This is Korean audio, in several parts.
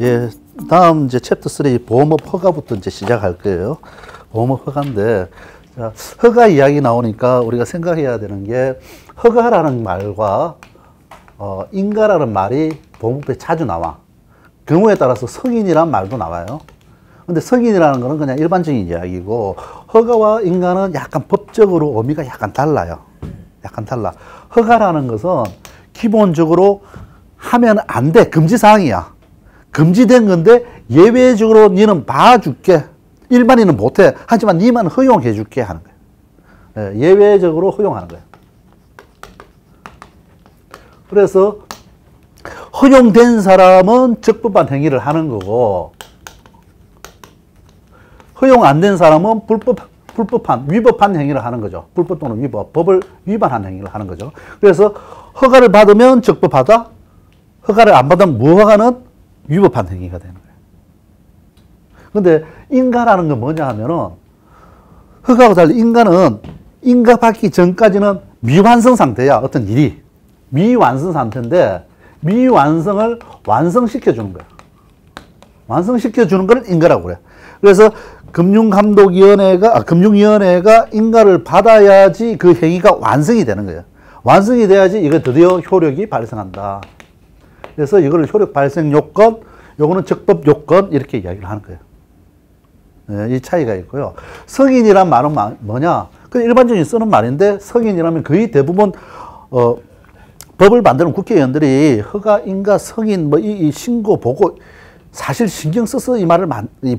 예, 다음 이제 챕터 3 보험업 허가부터 이제 시작할 거예요. 보험업 허가인데, 자, 허가 이야기 나오니까 우리가 생각해야 되는 게 허가라는 말과 인가라는 말이 보험업에 자주 나와. 경우에 따라서 승인이란 말도 나와요. 근데 승인이라는 거는 그냥 일반적인 이야기고, 허가와 인가는 약간 법적으로 의미가 약간 달라요. 약간 달라. 허가라는 것은 기본적으로 하면 안 돼. 금지사항이야. 금지된 건데 예외적으로 니는 봐줄게. 일반인은 못해. 하지만 니만 허용해 줄게 하는 거예요. 예, 예외적으로 허용하는 거예요. 그래서 허용된 사람은 적법한 행위를 하는 거고, 허용 안 된 사람은 불법한, 위법한 행위를 하는 거죠. 불법 또는 위법, 법을 위반한 행위를 하는 거죠. 그래서 허가를 받으면 적법하다. 허가를 안 받으면 무허가는 위법한 행위가 되는 거예요. 근데 인가라는 건 뭐냐 하면은, 허가하고 달리 인가는 인가 받기 전까지는 미완성 상태야. 어떤 일이 미완성 상태인데, 미완성을 완성시켜 주는 거야. 완성시켜 주는 걸 인가라고 그래. 그래서 금융위원회가 인가를 받아야지 그 행위가 완성이 되는 거예요. 완성이 돼야지 이거 드디어 효력이 발생한다. 그래서 이거를 효력 발생 요건, 요거는 적법 요건, 이렇게 이야기를 하는 거예요. 네, 이 차이가 있고요. 승인이란 말은 뭐냐? 그 일반적인 쓰는 말인데, 승인이라면 거의 대부분, 법을 만드는 국회의원들이 허가, 인가, 승인, 이 신고, 보고, 사실 신경 써서 이 말을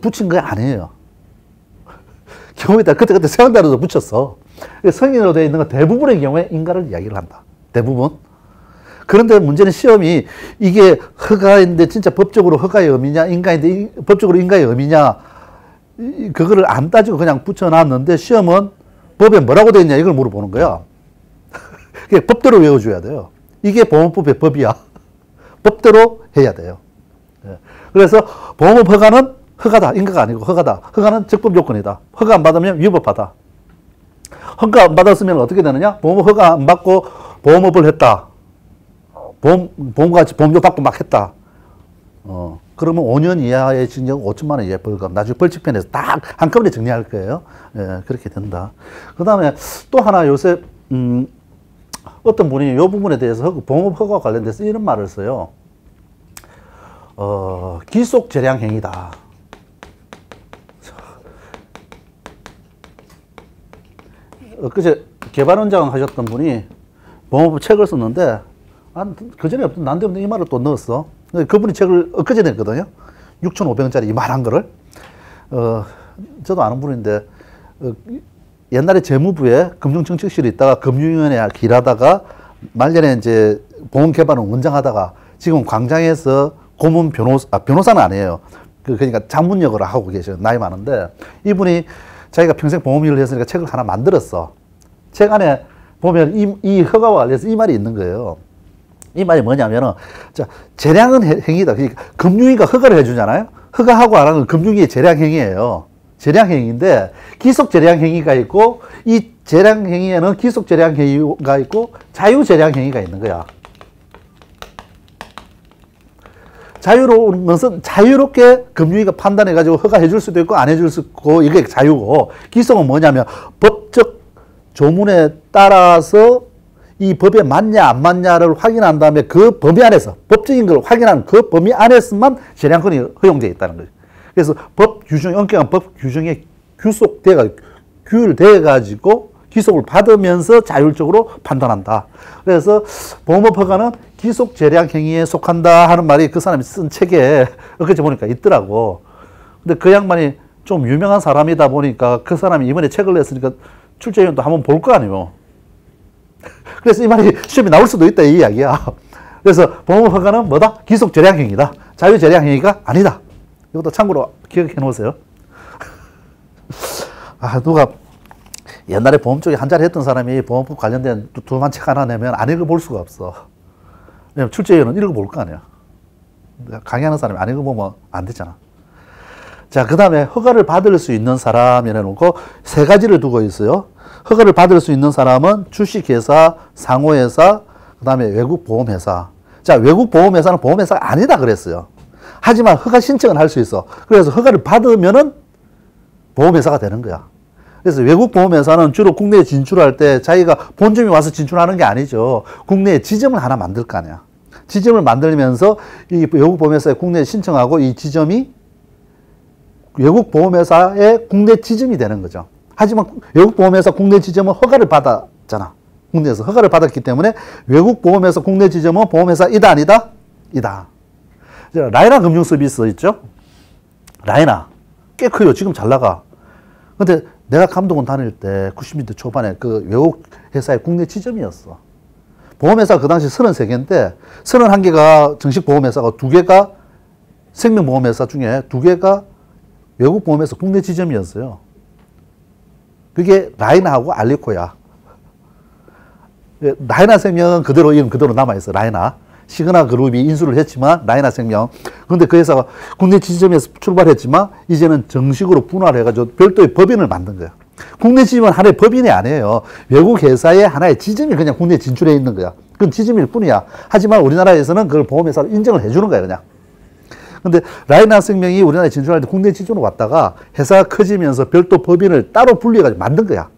붙인 거 아니에요. 경우에 따라 그때 생각나서 붙였어. 승인으로 되어 있는 건 대부분의 경우에 인가를 이야기를 한다. 대부분. 그런데 문제는 시험이 이게 허가인데 진짜 법적으로 허가의 의미냐, 인가인데 법적으로 인가의 의미냐, 그거를 안 따지고 그냥 붙여놨는데 시험은 법에 뭐라고 되어 있냐 이걸 물어보는 거야. 법대로 외워줘야 돼요. 이게 보험법의 법이야. 법대로 해야 돼요. 그래서 보험업 허가는 허가다. 인가가 아니고 허가다. 허가는 적법 요건이다. 허가 안 받으면 위법하다. 허가 안 받았으면 어떻게 되느냐? 보험업 허가 안 받고 보험업을 했다. 보험같이 보험료 받고 막 했다. 그러면 5년 이하의 징역 5천만 원 이하의 벌금. 나중에 벌칙편에서 딱 한꺼번에 정리할 거예요. 예, 그렇게 된다. 그 다음에 또 하나 요새, 어떤 분이 이 부분에 대해서 보험업 허가와 관련돼서 이런 말을 써요. 기속 재량 행위다. 엊그제 개발원장 하셨던 분이 보험법 책을 썼는데, 그전에 없던 난데없는 이 말을 또 넣었어. 그분이 책을 엊그제 냈거든요. 6,500원짜리 이만한 거를. 저도 아는 분인데, 옛날에 재무부에 금융정책실에 있다가 금융위원회 일하다가 말년에 이제 보험개발원 원장하다가 지금 광장에서 고문 변호사는 아니에요. 그러니까 장문 역을 하고 계셔요. 나이 많은데, 이분이 자기가 평생 보험 일을 했으니까 책을 하나 만들었어. 책 안에 보면 이 허가와 관련해서 이 말이 있는 거예요. 이 말이 뭐냐면은, 자, 재량은 행위다. 그러니까 금융위가 허가를 해주잖아요. 허가하고 안 하는 건 금융위의 재량 행위예요. 재량 행위인데, 기속 재량 행위가 있고, 이 재량 행위에는 기속 재량 행위가 있고, 자유 재량 행위가 있는 거야. 자유로운 것은 자유롭게 금융위가 판단해가지고 허가해 줄 수도 있고, 안 해줄 수도 있고, 이게 자유고, 기속은 뭐냐면, 법적 조문에 따라서 이 법에 맞냐 안 맞냐를 확인한 다음에 그 범위 안에서 법적인 걸 확인하는 그 범위 안에서만 재량권이 허용되어 있다는 거죠. 그래서 법 규정, 엄격한 법 규정에 규율돼가지고 기속을 받으면서 자율적으로 판단한다. 그래서 보험업 허가는 기속 재량 행위에 속한다 하는 말이 그 사람이 쓴 책에 엊그제 보니까 있더라고. 근데 그 양반이 좀 유명한 사람이다 보니까 그 사람이 이번에 책을 냈으니까 출제위원도 한번 볼 거 아니에요. 그래서 이 말이 시험에 나올 수도 있다 이 이야기야. 그래서 보험업 허가는 뭐다? 기속 재량 행위다. 자유 재량 행위가 아니다. 이것도 참고로 기억해 놓으세요. 누가 옛날에 보험 쪽에 한자리 했던 사람이 보험법 관련된 두툼한 책 하나 내면 안 읽어볼 수가 없어. 왜냐면 출제위원은 읽어볼 거 아니야. 강의하는 사람이 안 읽어보면 안 되잖아. 자, 그 다음에 허가를 받을 수 있는 사람 이래놓고 세 가지를 두고 있어요. 허가를 받을 수 있는 사람은 주식회사, 상호회사, 그 다음에 외국보험회사. 자, 외국보험회사는 보험회사가 아니다 그랬어요. 하지만 허가 신청은 할 수 있어. 그래서 허가를 받으면은 보험회사가 되는 거야. 그래서 외국 보험회사는 주로 국내에 진출할 때 자기가 본점이 와서 진출하는 게 아니죠. 국내에 지점을 하나 만들 거 아니야. 지점을 만들면서 이 외국 보험회사에 국내에 신청하고 이 지점이 외국 보험회사의 국내 지점이 되는 거죠. 하지만 외국 보험회사 국내 지점은 허가를 받았잖아. 국내에서 허가를 받았기 때문에 외국 보험회사 국내 지점은 보험회사 이다 아니다? 이다. 라이나 금융 서비스 있죠? 라이나 꽤 커요. 지금 잘 나가. 근데 내가 감독원 다닐 때 90년대 초반에 그 외국 회사의 국내 지점이었어. 보험회사 그 당시 33개인데 31개가 정식 보험회사가 2개가 생명보험회사 중에 2개가 외국 보험회사 국내 지점이었어요. 그게 라이나하고 알리코야. 라이나 생명은 그대로 이름 그대로 남아있어. 라이나. 시그나 그룹이 인수를 했지만 라이나 생명. 그런데 그 회사가 국내 지점에서 출발했지만 이제는 정식으로 분할을 해가지고 별도의 법인을 만든 거야. 국내 지점은 하나의 법인이 아니에요. 외국 회사의 하나의 지점이 그냥 국내에 진출해 있는 거야. 그건 지점일 뿐이야. 하지만 우리나라에서는 그걸 보험회사로 인정을 해주는 거야, 그냥. 근데 라이나 생명이 우리나라에 진출할 때 국내 지점으로 왔다가 회사가 커지면서 별도 법인을 따로 분리해가지고 만든 거야.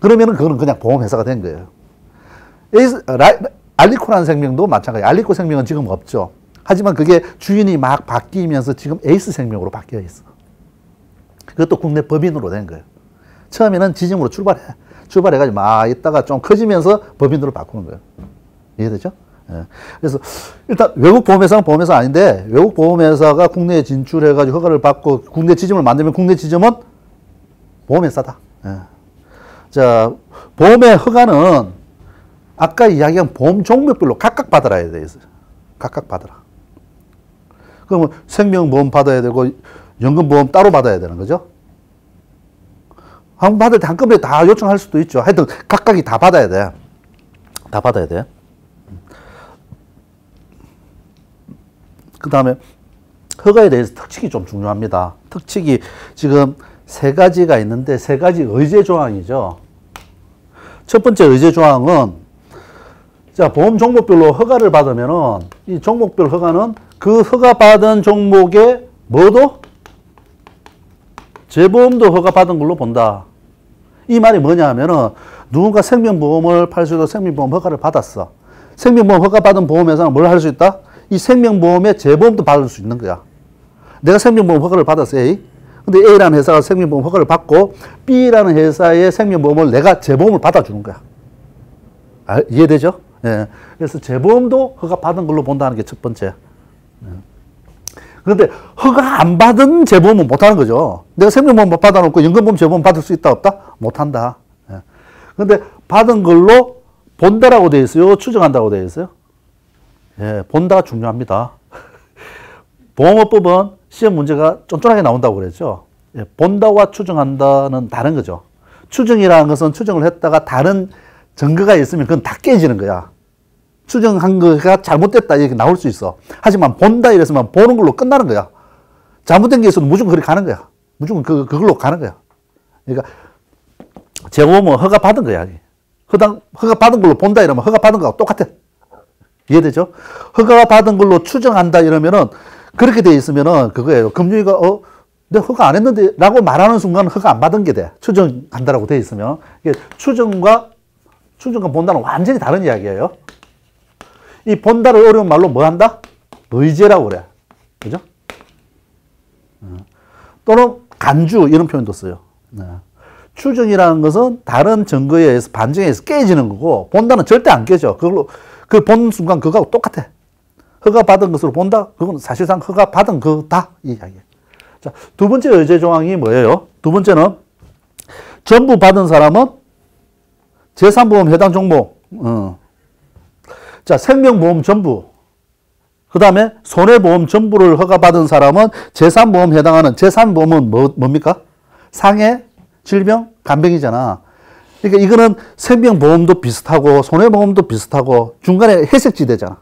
그러면은 그거는 그냥 보험회사가 된 거예요. 알리코라는 생명도 마찬가지예요. 알리코 생명은 지금 없죠. 하지만 그게 주인이 막 바뀌면서 지금 에이스 생명으로 바뀌어 있어. 그것도 국내 법인으로 된 거예요. 처음에는 지점으로 출발해가지고 막 있다가 좀 커지면서 법인으로 바꾸는 거예요. 이해되죠? 예. 그래서 일단 외국 보험회사는 보험회사 아닌데 외국 보험회사가 국내에 진출해가지고 허가를 받고 국내 지점을 만들면 국내 지점은 보험회사다. 예. 자, 보험의 허가는 아까 이야기한 보험 종목별로 각각 받아야 돼 있어요. 각각 받아라. 그러면 생명보험 받아야 되고 연금보험 따로 받아야 되는 거죠. 한 번 받을 때 한꺼번에 다 요청할 수도 있죠. 하여튼 각각이 다 받아야 돼. 다 받아야 돼. 그 다음에 허가에 대해서 특칙이 좀 중요합니다. 특칙이 지금 3가지가 있는데 3가지 의제 조항이죠. 첫 번째 의제 조항은 자, 보험 종목별로 허가를 받으면은 이 종목별 허가는 그 허가받은 종목에 뭐도? 재보험도 허가받은 걸로 본다. 이 말이 뭐냐 하면은 누군가 생명보험을 팔 수 있도록 생명보험 허가를 받았어. 생명보험 허가받은 보험회사는 뭘 할 수 있다? 이 생명보험의 재보험도 받을 수 있는 거야. 내가 생명보험 허가를 받았어, A. 근데 A라는 회사가 생명보험 허가를 받고 B라는 회사의 생명보험을 내가 재보험을 받아주는 거야. 이해되죠? 예. 그래서 재보험도 허가받은 걸로 본다는 게 첫 번째. 그런데 허가 안 받은 재보험은 못하는 거죠. 내가 생명보험 받아놓고 연금보험 재보험 받을 수 있다 없다? 못한다. 예. 그런데 받은 걸로 본다라고 되어 있어요? 추정한다고 되어 있어요? 예, 본다가 중요합니다. 보험업법은 시험 문제가 쫀쫀하게 나온다고 그랬죠. 예, 본다와 추정한다는 다른 거죠. 추정이라는 것은 추정을 했다가 다른 증거가 있으면 그건 다 깨지는 거야. 추정한 거가 잘못됐다 이렇게 나올 수 있어. 하지만 본다 이랬으면 보는 걸로 끝나는 거야. 잘못된 게 있어도 무조건 그렇게 가는 거야. 무조건 그걸로 가는 거야. 그러니까 재보험은 허가 받은 거야. 허가 받은 걸로 본다 이러면 허가 받은 거하고 똑같아. 이해되죠? 허가 받은 걸로 추정한다 이러면은 그렇게 돼 있으면은 그거예요. 금융위가 내가 허가 안 했는데 라고 말하는 순간 허가 안 받은 게 돼. 추정한다라고 돼 있으면. 추정과 본다는 완전히 다른 이야기예요. 이 본다를 어려운 말로 뭐 한다? 의제라고 그래. 그죠? 또는 간주 이런 표현도 써요. 추정이라는 것은 다른 증거에 의해서 반증에 의해서 깨지는 거고 본다는 절대 안 깨져. 그걸로 그 본 순간 그거하고 똑같아. 허가 받은 것으로 본다? 그건 사실상 허가 받은 거다 이 이야기예요. 자, 두 번째 의제 조항이 뭐예요? 두 번째는 전부 받은 사람은 제3보험 해당 종목. 자, 생명보험 전부. 그 다음에 손해보험 전부를 허가받은 사람은 제3보험 해당하는 제3보험은 뭡니까? 상해, 질병, 간병이잖아. 그러니까 이거는 생명보험도 비슷하고 손해보험도 비슷하고 중간에 회색지대잖아.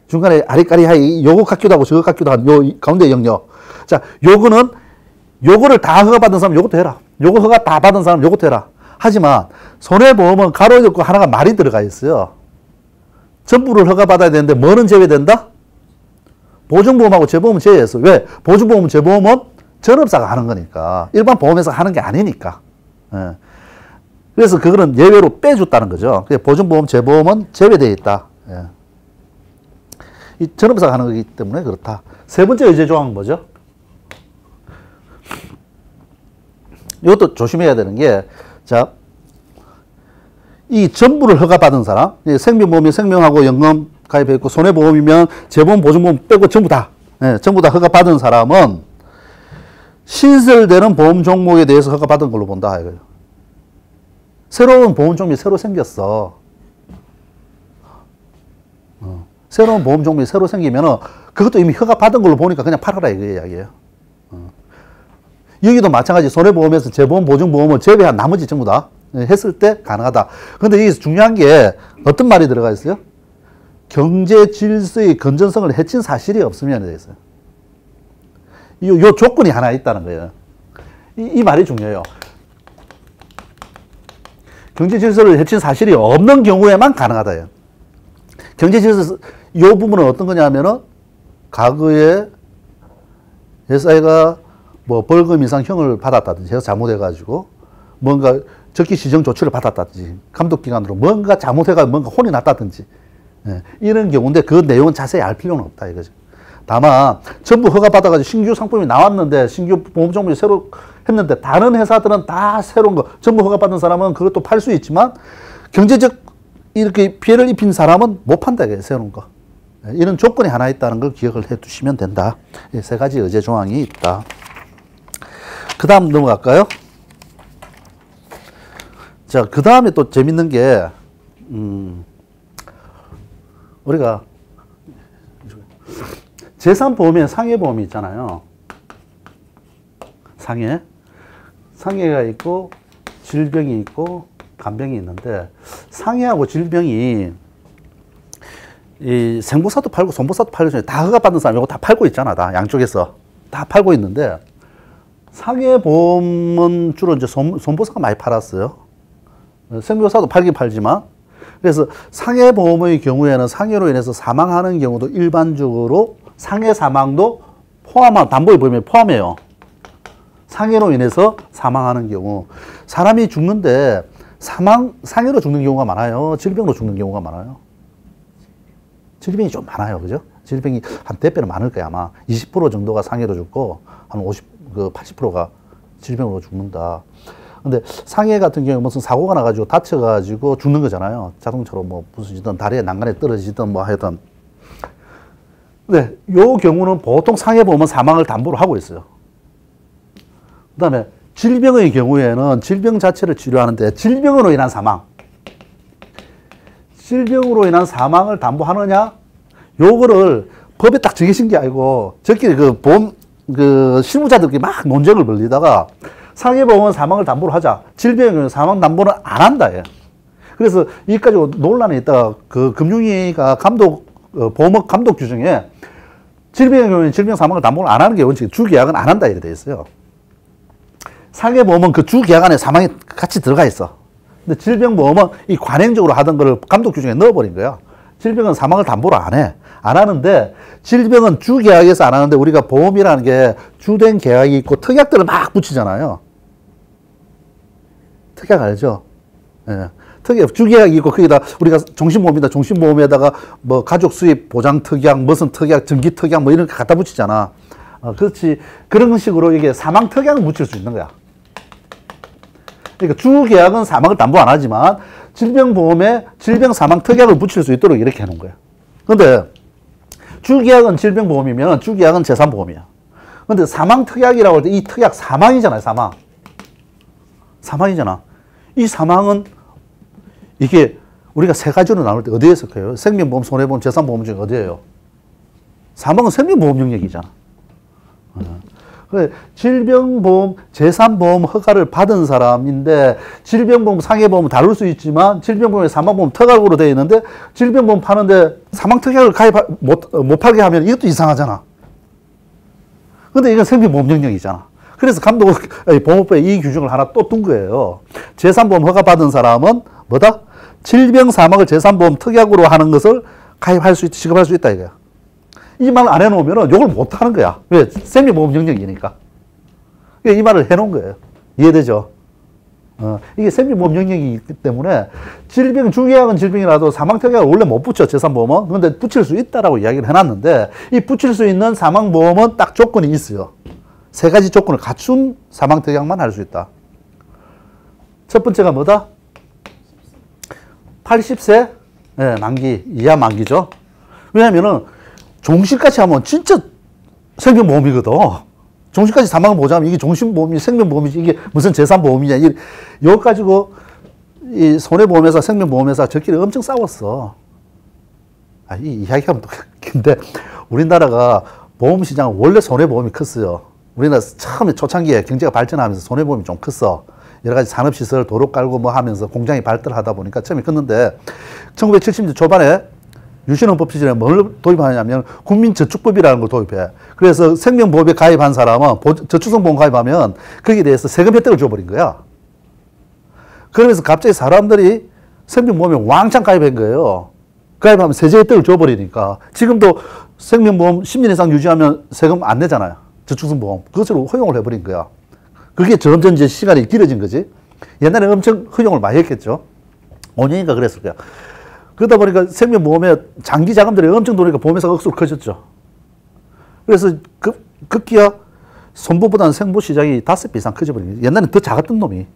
중간에 아리까리하이 요거 같기도 하고 저거 같기도 하고 요 가운데 영역. 자, 요거를 다 허가받은 사람 요것도 해라. 요거 허가 다 받은 사람 요것도 해라. 하지만 손해보험은 가로 엮고 하나가 말이 들어가 있어요. 전부를 허가받아야 되는데 뭐는 제외된다? 보증보험하고 재보험은 제외했어. 왜? 보증보험, 재보험은 전업사가 하는 거니까. 일반 보험회사가 하는 게 아니니까. 예. 그래서 그거는 예외로 빼줬다는 거죠. 보증보험, 재보험은 제외되어 있다. 예. 이 전업사가 하는 거기 때문에 그렇다. 세 번째 의제조항은 뭐죠? 이것도 조심해야 되는 게, 자, 이 전부를 허가받은 사람, 생명보험이 생명하고 연금 가입했고, 손해보험이면 재보험, 보증보험 빼고 전부 다, 전부 다 허가받은 사람은 신설되는 보험 종목에 대해서 허가받은 걸로 본다. 이거예요. 새로운 보험 종목이 새로 생겼어. 새로운 보험 종목이 새로 생기면은 그것도 이미 허가받은 걸로 보니까 그냥 팔아라 이거 이야기예요. 여기도 마찬가지 손해보험에서 재보험, 보증보험을 제외한 나머지 전부 다 했을 때 가능하다. 그런데 여기서 중요한 게 어떤 말이 들어가 있어요? 경제 질서의 건전성을 해친 사실이 없으면 되어 있어요. 요 조건이 하나 있다는 거예요. 이 말이 중요해요. 경제 질서를 해친 사실이 없는 경우에만 가능하다요. 경제 질서 이 부분은 어떤 거냐면은 과거에 회사가 뭐 벌금 이상 형을 받았다든지 해서 잘못해가지고 뭔가 적기 시정 조치를 받았다든지 감독기관으로 뭔가 잘못해가지고 뭔가 혼이 났다든지 이런 경우인데 그 내용은 자세히 알 필요는 없다 이거죠. 다만 전부 허가받아가지고 신규 상품이 나왔는데 신규 보험 종목이 새로 했는데 다른 회사들은 다 새로운 거 전부 허가받은 사람은 그것도 팔 수 있지만 경제적 이렇게 피해를 입힌 사람은 못 판다 이거예요. 새로운 거. 이런 조건이 하나 있다는 걸 기억을 해 두시면 된다. 세 가지 의제 조항이 있다. 그 다음 넘어갈까요? 자, 그 다음에 또 재밌는 게, 우리가, 재산보험에 상해보험이 있잖아요. 상해가 있고, 질병이 있고, 간병이 있는데, 상해하고 질병이, 이 생보사도 팔고, 손보사도 팔고, 다 허가받은 사람이고 다 팔고 있잖아. 다 양쪽에서. 다 팔고 있는데, 상해보험은 주로 이제 손보사가 많이 팔았어요. 생보사도 팔긴 팔지만. 그래서 상해보험의 경우에는 상해로 인해서 사망하는 경우도 일반적으로 상해 사망도 담보의 범위에 포함해요. 상해로 인해서 사망하는 경우. 사람이 죽는데 상해로 죽는 경우가 많아요. 질병으로 죽는 경우가 많아요. 질병이 좀 많아요. 그죠? 질병이 한 대배는 많을 거야, 아마. 20% 정도가 상해로 죽고, 한 80%가 질병으로 죽는다. 근데 상해 같은 경우에 무슨 사고가 나가지고 다쳐가지고 죽는 거잖아요. 자동차로 뭐 부서지든 다리에 난간에 떨어지든 뭐 하여튼. 근데 요 경우는 보통 상해보험은 사망을 담보로 하고 있어요. 그 다음에 질병의 경우에는 질병 자체를 치료하는데 질병으로 인한 사망. 질병으로 인한 사망을 담보하느냐? 요거를 법에 딱 정해진 게 아니고 저끼리 실무자들끼리 막 논쟁을 벌리다가 상해보험은 사망을 담보로 하자. 질병의 경우는 사망 담보는 안 한다. 예. 그래서 이까지 논란이 있다가 그 금융위가 보험업 감독 규정에 질병의 경우에는 질병 사망을 담보를 안 하는 게 원칙, 주계약은 안 한다 이렇게 돼 있어요. 상해보험은 그 주계약 안에 사망이 같이 들어가 있어. 근데 질병보험은 이 관행적으로 하던 거를 감독 규정에 넣어버린 거야. 질병은 사망을 담보로 안 해. 안 하는데 질병은 주계약에서 안 하는데 우리가 보험이라는 게 주된 계약이 있고 특약들을 막 붙이잖아요. 특약 알죠? 예. 특약, 주계약이 있고 거기다 우리가 종신보험에다가 뭐 가족 수입 보장 특약, 무슨 특약, 정기 특약 뭐 이런 거 갖다 붙이잖아. 그렇지. 그런 식으로 이게 사망 특약을 붙일 수 있는 거야. 그러니까 주계약은 사망을 담보 안 하지만 질병보험에 질병 사망 특약을 붙일 수 있도록 이렇게 해놓은 거야. 근데 주계약은 질병보험이면 주계약은 재산보험이야. 근데 사망 특약이라고 할 때 이 특약 사망이잖아요, 사망. 사망이잖아. 이 사망은 이게 우리가 세 가지로 나눌 때 어디에 속해요? 생명보험, 손해보험, 재산보험 중에 어디예요? 사망은 생명보험 영역이잖아. 질병보험, 재산보험 허가를 받은 사람인데 질병보험, 상해보험은 다룰 수 있지만 질병보험에 사망보험 특약으로 되어 있는데 질병보험 파는데 사망특약을 못 팔게 하면 이것도 이상하잖아. 근데 이건 생명보험 영역이잖아. 그래서 보험업부에 이 규정을 하나 또 둔 거예요. 재산보험 허가받은 사람은 뭐다? 질병 사망을 재산보험 특약으로 하는 것을 지급할 수 있다 이거야. 이 말 안 해놓으면 욕을 못 하는 거야. 왜? 생명보험 영역이니까. 이 말을 해놓은 거예요. 이해되죠? 이게 생명보험 영역이기 때문에 중요한 질병이라도 사망특약을 원래 못 붙여, 재산보험은. 그런데 붙일 수 있다라고 이야기를 해놨는데 이 붙일 수 있는 사망보험은 딱 조건이 있어요. 세 가지 조건을 갖춘 사망특약만 할 수 있다. 첫 번째가 뭐다? 80세 만기, 이하 만기죠. 왜냐면은 종신까지 하면 진짜 생명보험이거든. 종신까지 사망을 보자면 이게 종신보험이 생명보험이지 이게 무슨 재산보험이냐. 이거 가지고 이 손해보험회사, 생명보험회사 저끼리 엄청 싸웠어. 이 이야기하면 또 근데 우리나라가 보험시장은 원래 손해보험이 컸어요. 우리나라 처음에 초창기에 경제가 발전하면서 손해보험이 좀 컸어. 여러 가지 산업시설, 도로 깔고 뭐 하면서 공장이 발달하다 보니까 처음에 컸는데 1970년대 초반에 유신헌법 시절에 뭘 도입하냐면 국민저축법이라는 걸 도입해. 그래서 생명보험에 가입한 사람은 저축성보험 가입하면 거기에 대해서 세금 혜택을 줘버린 거야. 그러면서 갑자기 사람들이 생명보험에 왕창 가입한 거예요. 가입하면 세제 혜택을 줘버리니까 지금도 생명보험 10년 이상 유지하면 세금 안 내잖아요. 저축성보험. 그것을 허용을 해버린 거야. 그게 점점 이제 시간이 길어진 거지. 옛날에 엄청 허용을 많이 했겠죠. 5년인가 그랬을 거야. 그러다 보니까 생명보험에 장기 자금들이 엄청 들어오니까 보험회사가 억수로 커졌죠. 그래서 급기야 손보보다는 생보 시장이 5배 이상 커져버린 거예요. 옛날에는 더 작았던 놈이.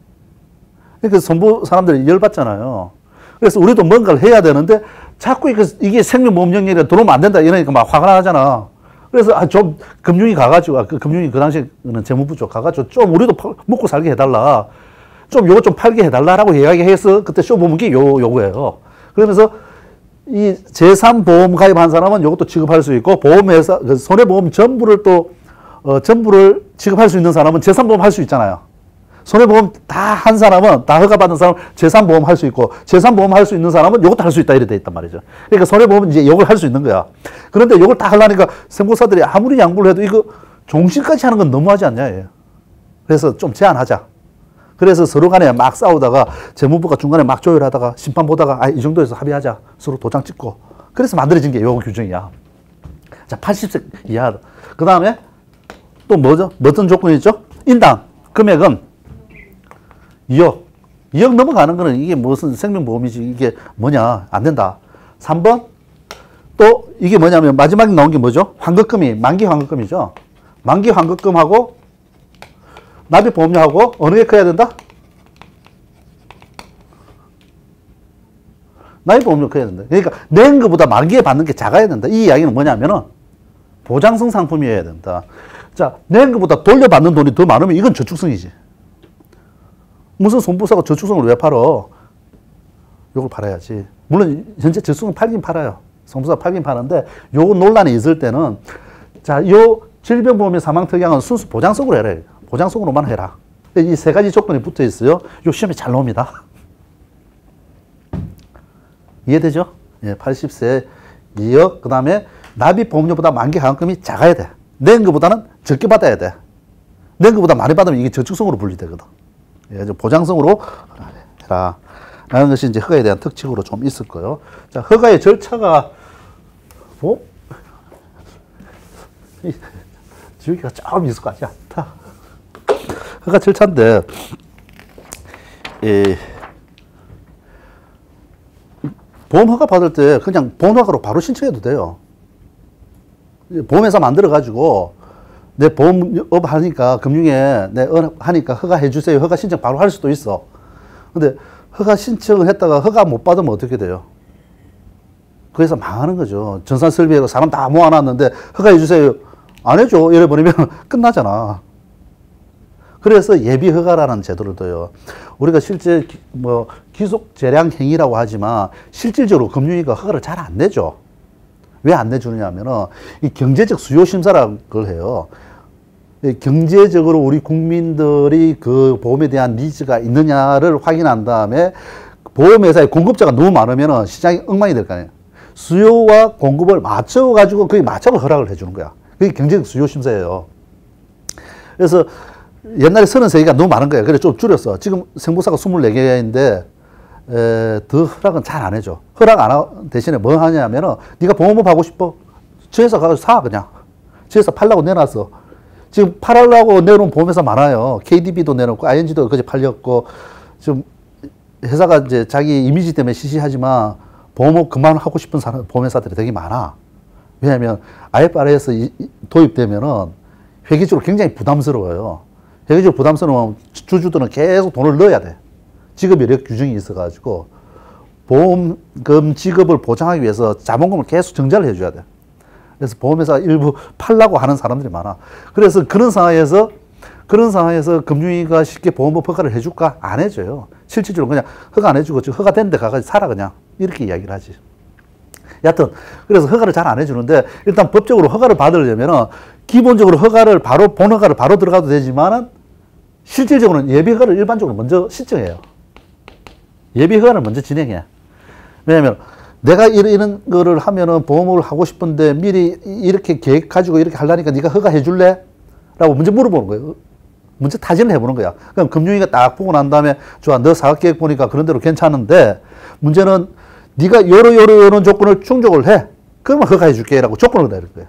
그러니까 손보 사람들이 열받잖아요. 그래서 우리도 뭔가를 해야 되는데 자꾸 이게 생명보험 영역에 들어오면 안 된다 이러니까 막 화가 나잖아. 그래서 좀 금융위 가가지고 금융위 그 당시에는 재무부 쪽 가가지고 좀 우리도 먹고 살게 해달라. 좀 요거 좀 팔게 해달라라고 이야기해서 그때 쇼보험은 게 요거예요. 그러면서 이 재산보험 가입한 사람은 이것도 취급할 수 있고 보험회사 손해보험 전부를 전부를 취급할 수 있는 사람은 재산보험 할 수 있잖아요. 손해보험 다 한 사람은 다 허가받은 사람은 재산보험 할 수 있고 재산보험 할 수 있는 사람은 이것도 할 수 있다 이렇게 돼 있단 말이죠. 그러니까 손해보험은 이제 이걸 할 수 있는 거야. 그런데 이걸 다 하려니까 생보사들이 아무리 양보를 해도 이거 종신까지 하는 건 너무하지 않냐 얘. 그래서 좀 제한하자. 그래서 서로 간에 막 싸우다가 재무부가 중간에 막 조율하다가 심판 보다가 이 정도에서 합의하자. 서로 도장 찍고. 그래서 만들어진 게 요 규정이야. 자, 80세 이하. 그 다음에 또 뭐죠? 어떤 조건이 있죠? 인당 금액은 2억. 2억 넘어가는 거는 이게 무슨 생명보험이지 이게 뭐냐. 안 된다. 3번 또 이게 뭐냐면 마지막에 나온 게 뭐죠? 환급금이 만기 환급금이죠. 만기 환급금하고 납입보험료하고 어느 게 커야 된다? 납입보험료 커야 된다. 그러니까 낸 것보다 만기에 받는 게 작아야 된다. 이 이야기는 뭐냐면은 보장성 상품이어야 된다. 자, 낸 것보다 돌려받는 돈이 더 많으면 이건 저축성이지. 무슨 손보사가 저축성을 왜 팔어? 요걸 팔아야지. 물론 현재 저축성 팔긴 팔아요. 손보사 팔긴 파는데 요 논란이 있을 때는 자, 요 질병보험의 사망특약은 순수 보장성으로 해라. 보장성으로만 해라. 이 세 가지 조건이 붙어 있어요. 요 시험에 잘 나옵니다. 이해되죠? 예, 80세 2억, 그 다음에 납입보험료보다 만기 하강금이 작아야 돼. 낸 것보다는 적게 받아야 돼. 낸 것보다 많이 받으면 이게 저축성으로 분리되거든. 예, 보장성으로 해라. 라는 것이 이제 허가에 대한 특징으로 좀 있을 거예요. 자, 허가의 절차가, 지우기가 좀 있을 것 같지 않다. 허가 절차인데, 보험 허가 받을 때 그냥 보험 허가로 바로 신청해도 돼요. 보험회사 만들어가지고, 내 보험업 하니까, 금융에 내 하니까 허가해 주세요. 허가 신청 바로 할 수도 있어. 근데 허가 신청을 했다가 허가 못 받으면 어떻게 돼요? 그래서 망하는 거죠. 전산 설비하고 사람 다 모아놨는데 허가해 주세요. 안 해줘. 이래버리면 끝나잖아. 그래서 예비 허가라는 제도를 둬요. 우리가 실제 뭐 기속 재량 행위라고 하지만 실질적으로 금융위가 허가를 잘 안 내죠. 왜 안 내주느냐면은 이 경제적 수요 심사라는 걸 해요. 경제적으로 우리 국민들이 그 보험에 대한 니즈가 있느냐를 확인한 다음에 보험회사의 공급자가 너무 많으면 시장이 엉망이 될 거 아니에요. 수요와 공급을 맞춰가지고 거기 맞춰서 허락을 해주는 거야. 그게 경제적 수요 심사예요. 그래서 옛날에 33개가 너무 많은 거예요. 그래서 좀 줄였어. 지금 생보사가 24개인데 더 허락은 잘 안 해줘. 허락 안 하 대신에 뭐 하냐면은 네가 보험업 하고 싶어? 저 회사 가서 사, 그냥. 저 회사 팔라고 내놨어. 지금 팔으려고 내놓은 보험회사 많아요. KDB도 내놓고, ING도 그제 팔렸고, 지금 회사가 이제 자기 이미지 때문에 시시하지만 보험업 그만하고 싶은 사람, 보험회사들이 되게 많아. 왜냐하면 IFRS 도입되면은 회계적으로 굉장히 부담스러워요. 회계적으로 부담스러우면 주주들은 계속 돈을 넣어야 돼. 지급 이력 규정이 있어가지고 보험금 지급을 보장하기 위해서 자본금을 계속 증자를 해줘야 돼. 그래서 보험회사 일부 팔라고 하는 사람들이 많아. 그래서 그런 상황에서 금융위가 쉽게 보험법 허가를 해줄까? 안 해줘요. 실질적으로 그냥 허가 안 해주고 허가 된 데 가서 살아 그냥 이렇게 이야기를 하지. 여하튼 그래서 허가를 잘 안 해주는데 일단 법적으로 허가를 받으려면은 기본적으로 허가를 바로 본 허가를 바로 들어가도 되지만은 실질적으로는 예비 허가를 일반적으로 먼저 신청해요. 예비 허가를 먼저 진행해. 왜냐하면 내가 이런 거를 하면은 보험을 하고 싶은데 미리 이렇게 계획 가지고 이렇게 하려니까 네가 허가해 줄래? 라고 먼저 물어보는 거예요. 먼저 타진을 해보는 거야. 그럼 금융위가 딱 보고 난 다음에 좋아, 너 사업계획 보니까 그런 대로 괜찮은데 문제는 네가 요런 조건을 충족을 해. 그러면 허가해 줄게 라고 조건을 내릴 거예요.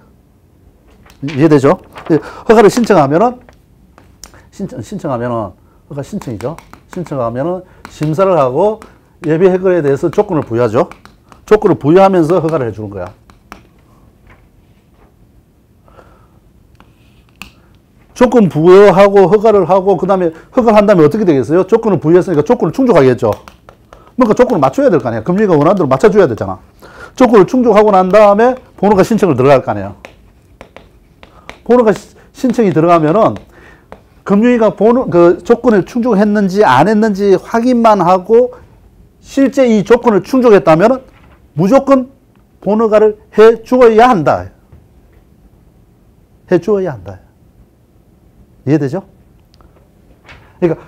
이해되죠? 허가를 신청하면은 허가 신청이죠. 신청하면은 심사를 하고 예비 허가에 대해서 조건을 부여하죠. 조건을 부여하면서 허가를 해주는 거야. 조건 부여하고 허가를 하고 그 다음에 허가를 한 다음에 어떻게 되겠어요? 조건을 부여했으니까 조건을 충족하겠죠. 뭔가 조건을 맞춰야 될 거 아니야. 금리가 원하는 대로 맞춰줘야 되잖아. 조건을 충족하고 난 다음에 번호가 신청을 들어갈 거 아니에요. 번호가 신청이 들어가면은 금융위가 그 조건을 충족했는지 안 했는지 확인만 하고 실제 이 조건을 충족했다면 무조건 번호가를 해 주어야 한다. 해 주어야 한다. 이해되죠? 그러니까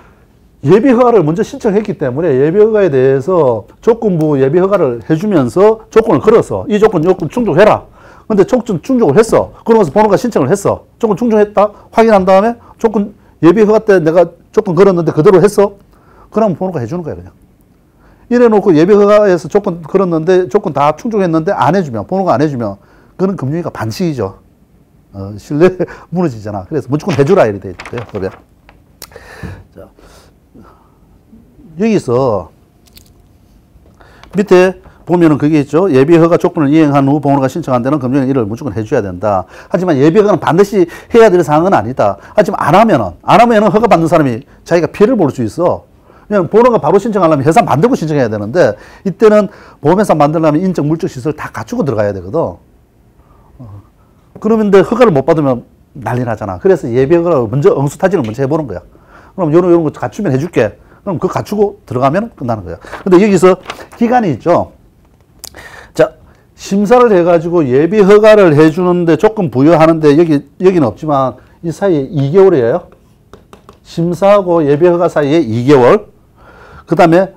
예비허가를 먼저 신청했기 때문에 예비허가에 대해서 조건부 예비허가를 해주면서 조건을 걸어서 이 조건 충족해라. 근데 조건 충족을 했어. 그러면서 번호가 신청을 했어. 조건 충족했다. 확인한 다음에 조건 예비허가 때 내가 조건 걸었는데 그대로 했어. 그러면 번호가 해주는 거야 그냥. 이래놓고 예비허가에서 조건 걸었는데 조건 다 충족했는데 안 해주면 번호가 안 해주면 그건 금융위가 반칙이죠. 신뢰 무너지잖아. 그래서 무조건 해주라 이렇게 돼 있대요. 법에. 자, 여기서 밑에 보면은 그게 있죠. 예비허가 조건을 이행한 후 보험료가 신청한 데는 금융위는 이를 무조건 해줘야 된다. 하지만 예비허가는 반드시 해야 될 사항은 아니다. 하지만 안 하면은 허가 받는 사람이 자기가 피해를 볼 수 있어. 그냥 보험료가 바로 신청하려면 회사 만들고 신청해야 되는데 이때는 보험회사 만들려면 인적 물적 시설 다 갖추고 들어가야 되거든. 그러면 허가를 못 받으면 난리 나잖아. 그래서 예비허가를 먼저 응수타진을 먼저 해보는 거야. 그럼 요런 거 갖추면 해줄게. 그럼 그거 갖추고 들어가면 끝나는 거야. 근데 여기서 기간이 있죠. 자, 심사를 해가지고 예비허가를 해주는데 조건 부여하는데 여기는 없지만 이 사이에 2개월이에요. 심사하고 예비허가 사이에 2개월. 그 다음에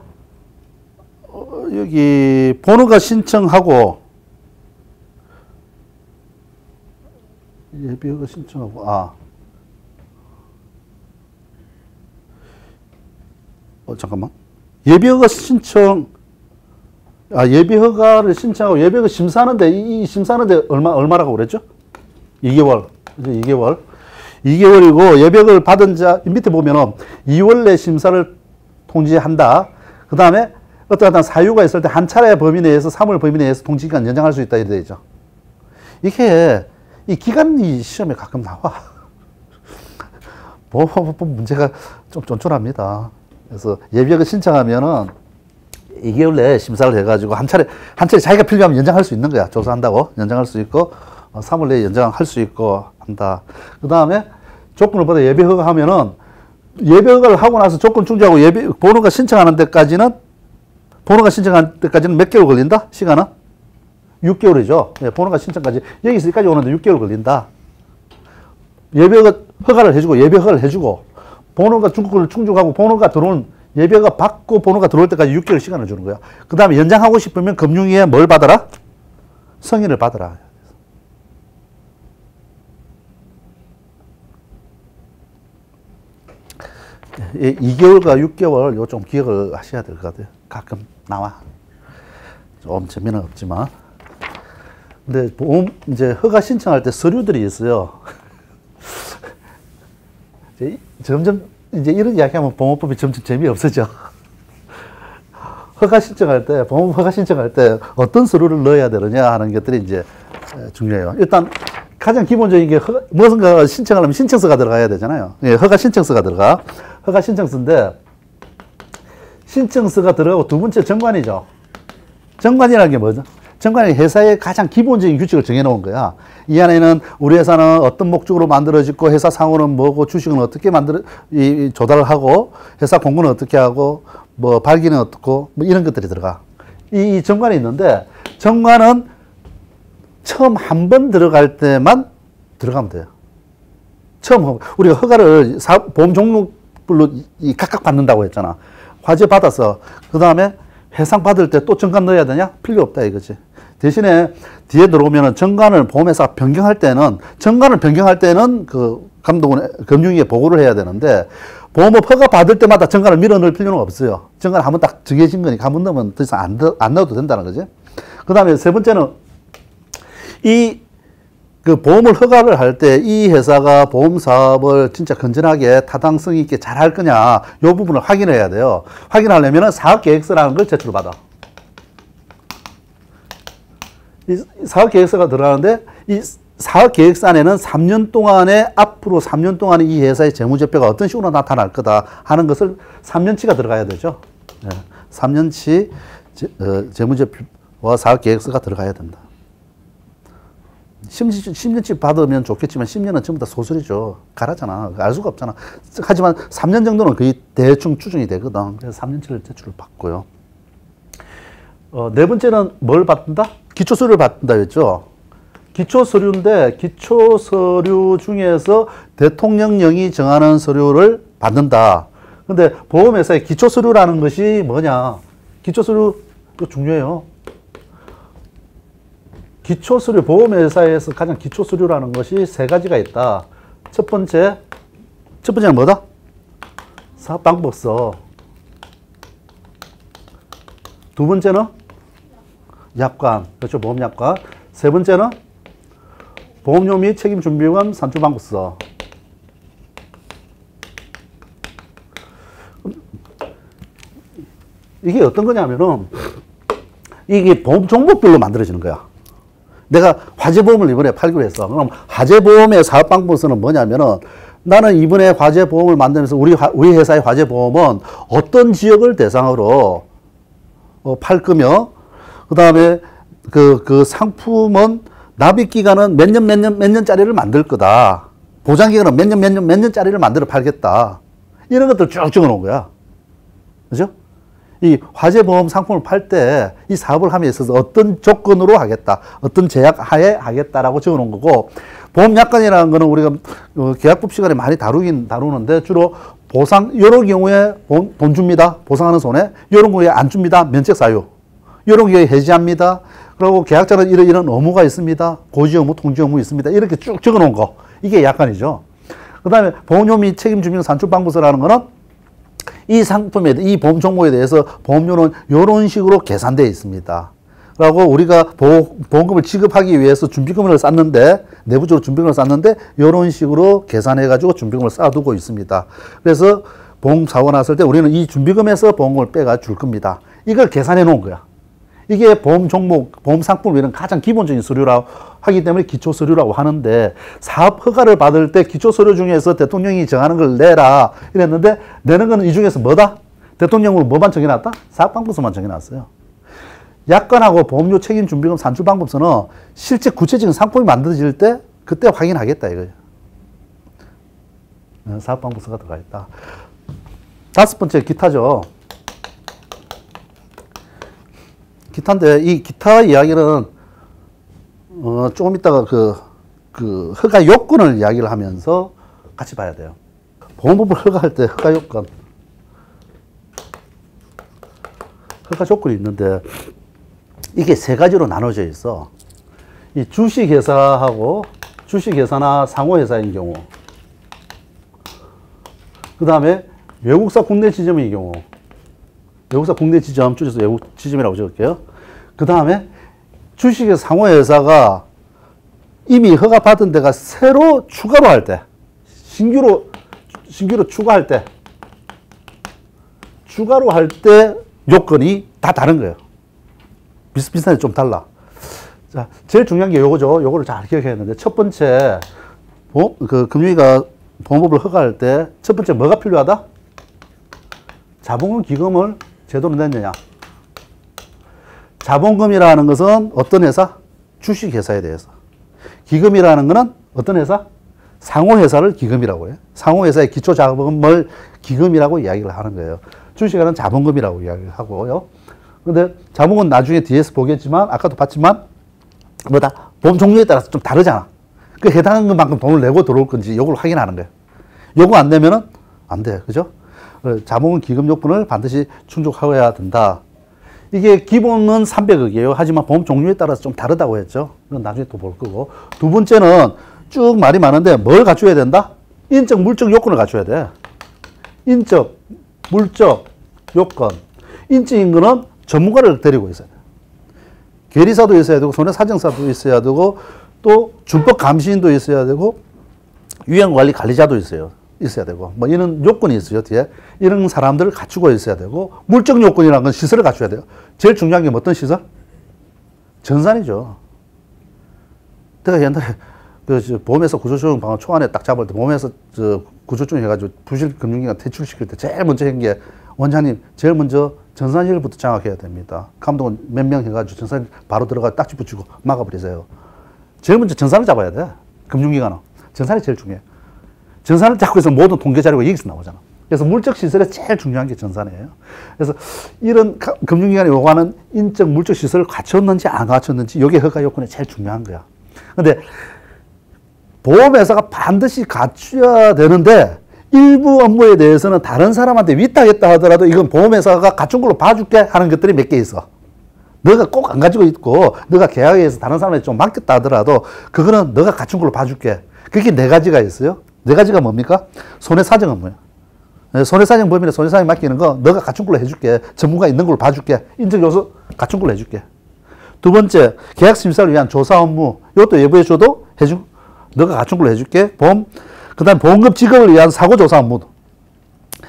여기 번호가 신청하고 예비허가 신청하고 잠깐만. 예비허가 신청 예비허가를 신청하고 예비허가 심사하는데 이 심사하는데 얼마라고 그랬죠? 2개월. 이제 2개월. 2개월이고 예비허가를 받은 자 밑에 보면은 2월 내 심사를 통지한다. 그 다음에 어떠한 사유가 있을 때 한 차례 범위 내에서 3월 범위 내에서 통지기간 연장할 수 있다 이래 되죠. 이게 이 기간이 시험에 가끔 나와. 문제가 좀 쫀쫀합니다. 그래서 예비허가 신청하면은 2개월 내에 심사를 해가지고 한 차례 자기가 필요하면 연장할 수 있는 거야. 조사한다고 연장할 수 있고 3월 내에 연장할 수 있고 한다. 그 다음에 조건을 받아 예비허가 하면은 예비허가를 하고 나서 조건 충족하고 번호가 신청하는 데까지는 몇 개월 걸린다? 시간은? 6개월이죠. 예, 번호가 신청까지 여기서 여기까지 오는데 6개월 걸린다. 예비허가를 해주고 번호가 충족하고 번호가 들어온 예비허가 받고 번호가 들어올 때까지 6개월 시간을 주는 거야. 그 다음에 연장하고 싶으면 금융위에 뭘 받아라? 승인을 받아라. 예, 2개월과 6개월 요 좀 기억을 하셔야 될 것 같아요. 가끔 나와. 좀 재미는 없지만. 근데 보험, 이제 허가 신청할 때 서류들이 있어요. 점점 이제 이런 이야기하면 보험법이 점점 재미없어져. 허가 신청할 때, 보험 허가 신청할 때 어떤 서류를 넣어야 되느냐 하는 것들이 이제 중요해요. 일단 가장 기본적인 게 무엇인가 신청하려면 신청서가 들어가야 되잖아요. 예, 허가 신청서가 들어가. 허가 신청서인데 신청서가 들어가고 두 번째 정관이죠. 정관이라는 게 뭐죠? 정관이 회사의 가장 기본적인 규칙을 정해놓은 거야. 이 안에는 우리 회사는 어떤 목적으로 만들어졌고 회사 상호는 뭐고 주식은 어떻게 조달을 하고 회사 공고는 어떻게 하고 뭐 발기는 어떻고 뭐 이런 것들이 들어가. 이 정관이 있는데 정관은 처음 한 번 들어갈 때만 들어가면 돼요. 처음 우리가 허가를 보험 종목별로 각각 받는다고 했잖아. 과제 받아서 그 다음에 해상 받을 때 또 정관 넣어야 되냐? 필요 없다 이거지. 대신에 뒤에 들어오면은 정관을 보험회사 변경할 때는 정관을 변경할 때는 그 감독원 금융위에 보고를 해야 되는데 보험업 허가 받을 때마다 정관을 밀어 넣을 필요는 없어요. 정관 한번 딱 정해진 거니까 한 번 넣으면 더 이상 안 넣어도 된다는 거지. 그 다음에 세 번째는 그 보험을 허가를 할 때 이 회사가 보험 사업을 진짜 건전하게 타당성 있게 잘 할 거냐 이 부분을 확인해야 돼요. 확인하려면 사업계획서라는 걸 제출받아. 이 사업계획서가 들어가는데 이 사업계획서 안에는 3년 동안에 앞으로 3년 동안에 이 회사의 재무제표가 어떤 식으로 나타날 거다 하는 것을 3년치가 들어가야 되죠. 네. 3년치 재무제표와 사업계획서가 들어가야 된다. 10년치 받으면 좋겠지만 10년은 전부 다 소설이죠. 가라잖아. 알 수가 없잖아. 하지만 3년 정도는 거의 대충 추정이 되거든. 그래서 3년치를 제출을 받고요. 네 번째는 뭘 받는다? 기초서류를 받는다 했죠. 기초서류인데 기초서류 중에서 대통령령이 정하는 서류를 받는다. 근데 보험회사의 기초서류라는 것이 뭐냐? 기초서류 중요해요. 기초서류, 보험회사에서 가장 기초서류라는 것이 세 가지가 있다. 첫 번째는 뭐다? 사업방법서. 두 번째는 약관, 그렇죠, 보험약관. 세 번째는 보험료 및 책임준비금 산출방법서. 이게 어떤 거냐면은 이게 보험 종목별로 만들어지는 거야. 내가 화재보험을 이번에 팔기로 했어. 그럼 화재보험의 사업방법서는 뭐냐면은 나는 이번에 화재보험을 만들면서 우리 회사의 화재보험은 어떤 지역을 대상으로 팔 거며, 그 다음에 그 상품은 납입기간은 몇 년짜리를 만들 거다. 보장기간은 몇 년짜리를 만들어 팔겠다. 이런 것들 쭉 적어 놓은 거야. 그죠? 이 화재보험 상품을 팔 때 이 사업을 함에 있어서 어떤 조건으로 하겠다, 어떤 제약 하에 하겠다라고 적어 놓은 거고, 보험약관이라는 거는 우리가 계약법 시간에 많이 다루는데 주로 보상, 이런 경우에 돈 줍니다. 보상하는 손해. 이런 경우에 안 줍니다. 면책 사유. 이런 경우에 해지합니다. 그리고 계약자는 이런 의무가 있습니다. 고지 의무, 통지 의무 있습니다. 이렇게 쭉 적어 놓은 거. 이게 약관이죠. 그 다음에 보험료 및 책임주민 산출방법서라는 거는 이 상품에, 이 보험 종목에 대해서 보험료는 이런 식으로 계산되어 있습니다. 라고 우리가 보험금을 지급하기 위해서 준비금을 쌓는데, 내부적으로 준비금을 쌓는데, 이런 식으로 계산해가지고 준비금을 쌓아두고 있습니다. 그래서 보험사고 났을 때 우리는 이 준비금에서 보험금을 빼가 줄 겁니다. 이걸 계산해 놓은 거야. 이게 보험 종목, 보험 상품을 위한 가장 기본적인 서류라고 하기 때문에 기초서류라고 하는데, 사업 허가를 받을 때 기초서류 중에서 대통령이 정하는 걸 내라 이랬는데, 내는 건 이 중에서 뭐다? 대통령으로 뭐만 정해놨다? 사업방법서만 정해놨어요. 약관하고 보험료 책임준비금 산출방법서는 실제 구체적인 상품이 만들어질 때 그때 확인하겠다 이거예요. 사업방법서가 들어가 있다. 다섯 번째, 기타죠. 기타인데, 이 기타 이야기는, 조금 이따가 그 허가 요건을 이야기를 하면서 같이 봐야 돼요. 보험법을 허가할 때 허가 요건. 허가 조건이 있는데, 이게 세 가지로 나눠져 있어. 이 주식회사하고, 주식회사나 상호회사인 경우. 그 다음에 외국사 국내 지점의 경우. 외국사 국내 지점, 줄여서 외국 지점이라고 적을게요. 그 다음에 주식의 상호회사가 이미 허가받은 데가 새로 추가로 할 때, 신규로 추가할 때, 요건이 다 다른 거예요. 비슷비슷한데 좀 달라. 자, 제일 중요한 게 요거죠. 요거를 잘 기억해야 되는데, 첫 번째, 금융위가 보험업을 허가할 때, 첫 번째 뭐가 필요하다? 자본금 기금을 제대로 냈느냐. 자본금이라는 것은 어떤 회사? 주식회사에 대해서. 기금이라는 것은 어떤 회사? 상호회사를 기금이라고 해요. 상호회사의 기초자본금을 기금이라고 이야기를 하는 거예요. 주식회사는 자본금이라고 이야기를 하고요. 근데 자본금은 나중에 뒤에서 보겠지만, 아까도 봤지만, 보험 종류에 따라서 좀 다르잖아. 그 해당한 것만큼 돈을 내고 들어올 건지 요걸 확인하는 거예요. 요거 안 되면은 안 돼. 그죠? 자본금 기금 요건을 반드시 충족하여야 된다. 이게 기본은 300억이에요. 하지만 보험 종류에 따라서 좀 다르다고 했죠. 이건 나중에 또 볼 거고. 두 번째는 쭉 말이 많은데 뭘 갖춰야 된다? 인적, 물적 요건을 갖춰야 돼. 인적, 물적 요건. 인적인 거는 전문가를 데리고 있어야 돼. 계리사도 있어야 되고, 손해사정사도 있어야 되고, 또 준법 감시인도 있어야 되고, 유형관리 관리자도 있어야 되고, 뭐 이런 요건이 있어요, 뒤에. 이런 사람들을 갖추고 있어야 되고, 물적 요건이라는 건 시설을 갖춰야 돼요. 제일 중요한 게 어떤 시설? 전산이죠. 내가 옛날에 보험회사 구조조정 방안 초안에 딱 잡을 때, 보험회사 구조조정 해가지고 부실금융기관 퇴출시킬 때 제일 먼저 한 게, 원장님, 제일 먼저 전산실부터 장악해야 됩니다. 감독은 몇 명 해가지고 전산실 바로 들어가 딱지 붙이고 막아버리세요. 제일 먼저 전산을 잡아야 돼. 금융기관은. 전산이 제일 중요해. 전산을 잡고 해서 모든 통계 자료가 여기서 나오잖아. 그래서 물적 시설에 제일 중요한 게 전산이에요. 그래서 이런 금융기관이 요구하는 인적, 물적 시설을 갖췄는지 안 갖췄는지 이게 허가 요건이 제일 중요한 거야. 근데 보험회사가 반드시 갖춰야 되는데 일부 업무에 대해서는 다른 사람한테 위탁했다 하더라도 이건 보험회사가 갖춘 걸로 봐줄게 하는 것들이 몇 개 있어. 너가 꼭 안 가지고 있고 너가 계약에서 다른 사람한테 좀 맡겼다 하더라도 그거는 너가 갖춘 걸로 봐줄게. 그게 네 가지가 있어요. 네 가지가 뭡니까? 손해사정 업무야. 손해사정 범위에 손해사정 맡기는 거 너가 갖춘 걸로 해줄게. 전문가 있는 걸로 봐줄게. 인적요소 갖춘 걸로 해줄게. 두 번째, 계약심사를 위한 조사 업무. 이것도 외부에 줘도 해주고 너가 갖춘 걸로 해줄게. 그 다음에 보험금 지급을 위한 사고조사 업무.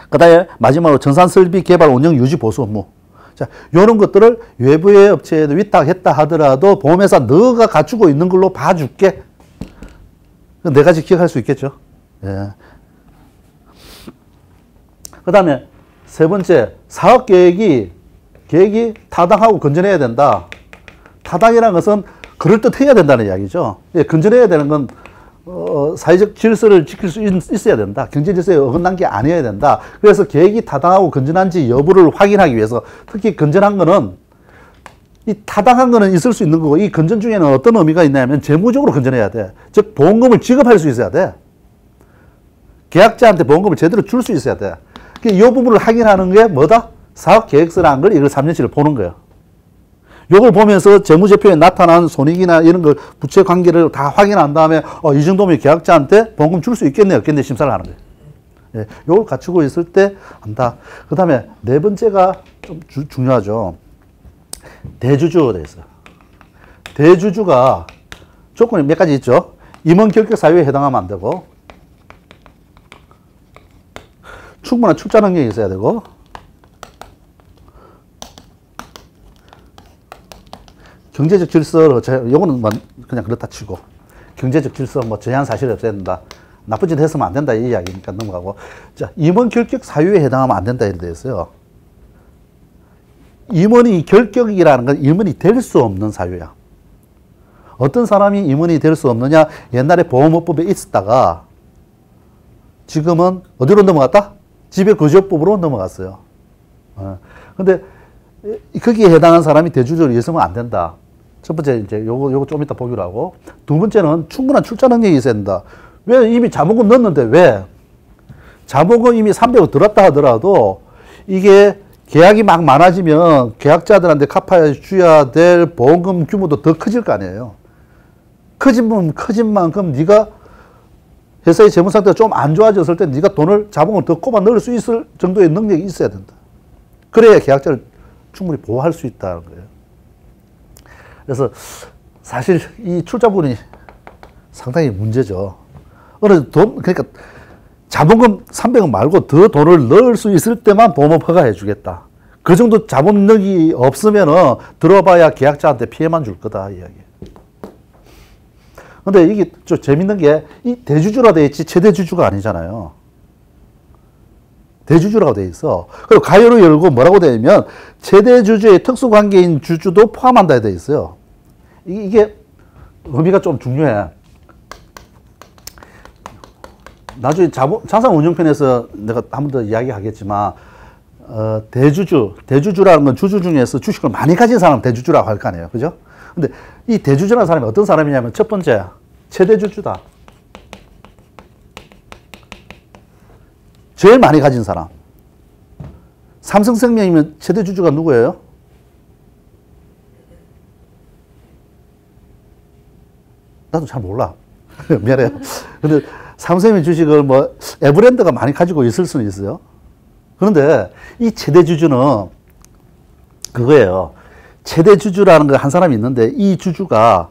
그 다음에 마지막으로 전산설비 개발, 운영, 유지, 보수 업무. 자, 요런 것들을 외부의 업체에도 위탁했다 하더라도 보험회사 너가 갖추고 있는 걸로 봐줄게. 네 가지 기억할 수 있겠죠. 예. 그 다음에 세 번째, 사업 계획이 타당하고 건전해야 된다. 타당이라는 것은 그럴듯해야 된다는 이야기죠. 예, 건전해야 되는 건 사회적 질서를 지킬 수 있어야 된다. 경제 질서에 어긋난 게 아니어야 된다. 그래서 계획이 타당하고 건전한지 여부를 확인하기 위해서 특히 건전한 거는 이 타당한 거는 있을 수 있는 거고 이 건전 중에는 어떤 의미가 있냐면 재무적으로 건전해야 돼. 즉 보험금을 지급할 수 있어야 돼. 계약자한테 보험금을 제대로 줄 수 있어야 돼. 이 부분을 확인하는 게 뭐다? 사업계획서라는 걸 이걸 3년치를 보는 거예요. 요걸 보면서 재무제표에 나타난 손익이나 이런 걸 부채 관계를 다 확인한 다음에 이 정도면 계약자한테 보험금 줄 수 있겠네 없겠네 심사를 하는 거예요. 예, 요걸 갖추고 있을 때 한다. 그 다음에 네 번째가 좀 중요하죠. 대주주가 돼 있어요. 대주주가 조건이 몇 가지 있죠. 임원 결격 사유에 해당하면 안 되고 충분한 출자 능력이 있어야 되고 경제적 질서, 요거는 그냥 그렇다 치고 경제적 질서, 제한 사실이 없어야 된다. 나쁜 짓 했으면 안 된다 이 이야기니까 넘어가고. 자, 임원 결격 사유에 해당하면 안 된다 이렇게 되어 있어요. 임원이 결격이라는 건 임원이 될 수 없는 사유야. 어떤 사람이 임원이 될 수 없느냐? 옛날에 보험업법에 있었다가 지금은 어디로 넘어갔다? 지배거주업법으로 넘어갔어요. 근데 거기에 해당한 사람이 대주주로 있으면 안 된다. 첫 번째 이제 요거 좀 이따 보기로 하고, 두 번째는 충분한 출자 능력이 있어야 된다. 왜 이미 자본금 넣었는데 왜 자본금 이미 300억 들었다 하더라도 이게 계약이 막 많아지면 계약자들한테 갚아야 줘야 될 보험금 규모도 더 커질 거 아니에요. 커진 만큼 네가 회사의 재무 상태가 좀 안 좋아졌을 때 네가 돈을 자본금을 더 꼽아 넣을 수 있을 정도의 능력이 있어야 된다. 그래야 계약자를 충분히 보호할 수 있다는 거예요. 그래서 사실 이 출자분이 상당히 문제죠. 어느 그러니까 자본금 300원 말고 더 돈을 넣을 수 있을 때만 보험업 허가해 주겠다. 그 정도 자본력이 없으면은 들어봐야 계약자한테 피해만 줄 거다, 이야기. 근데 이게 좀 재밌는 게 이 대주주라 돼 있지 최대주주가 아니잖아요. 대주주라고 돼 있어. 그리고 가요를 열고 뭐라고 돼 있냐면 최대주주의 특수관계인 주주도 포함한다 돼 있어요. 이게 의미가 좀 중요해. 나중에 자산운용편에서 내가 한 번 더 이야기하겠지만 대주주라는 건 주주 중에서 주식을 많이 가진 사람 대주주라고 할 거 아니에요. 그죠? 근데 이 대주주라는 사람이 어떤 사람이냐면 첫 번째, 최대주주다. 제일 많이 가진 사람. 삼성생명이면 최대주주가 누구예요? 나도 잘 몰라. 미안해요. 근데 삼성생명 주식을 뭐 에버랜드가 많이 가지고 있을 수는 있어요. 그런데 이 최대주주는 그거예요. 최대주주라는 거 한 사람이 있는데 이 주주가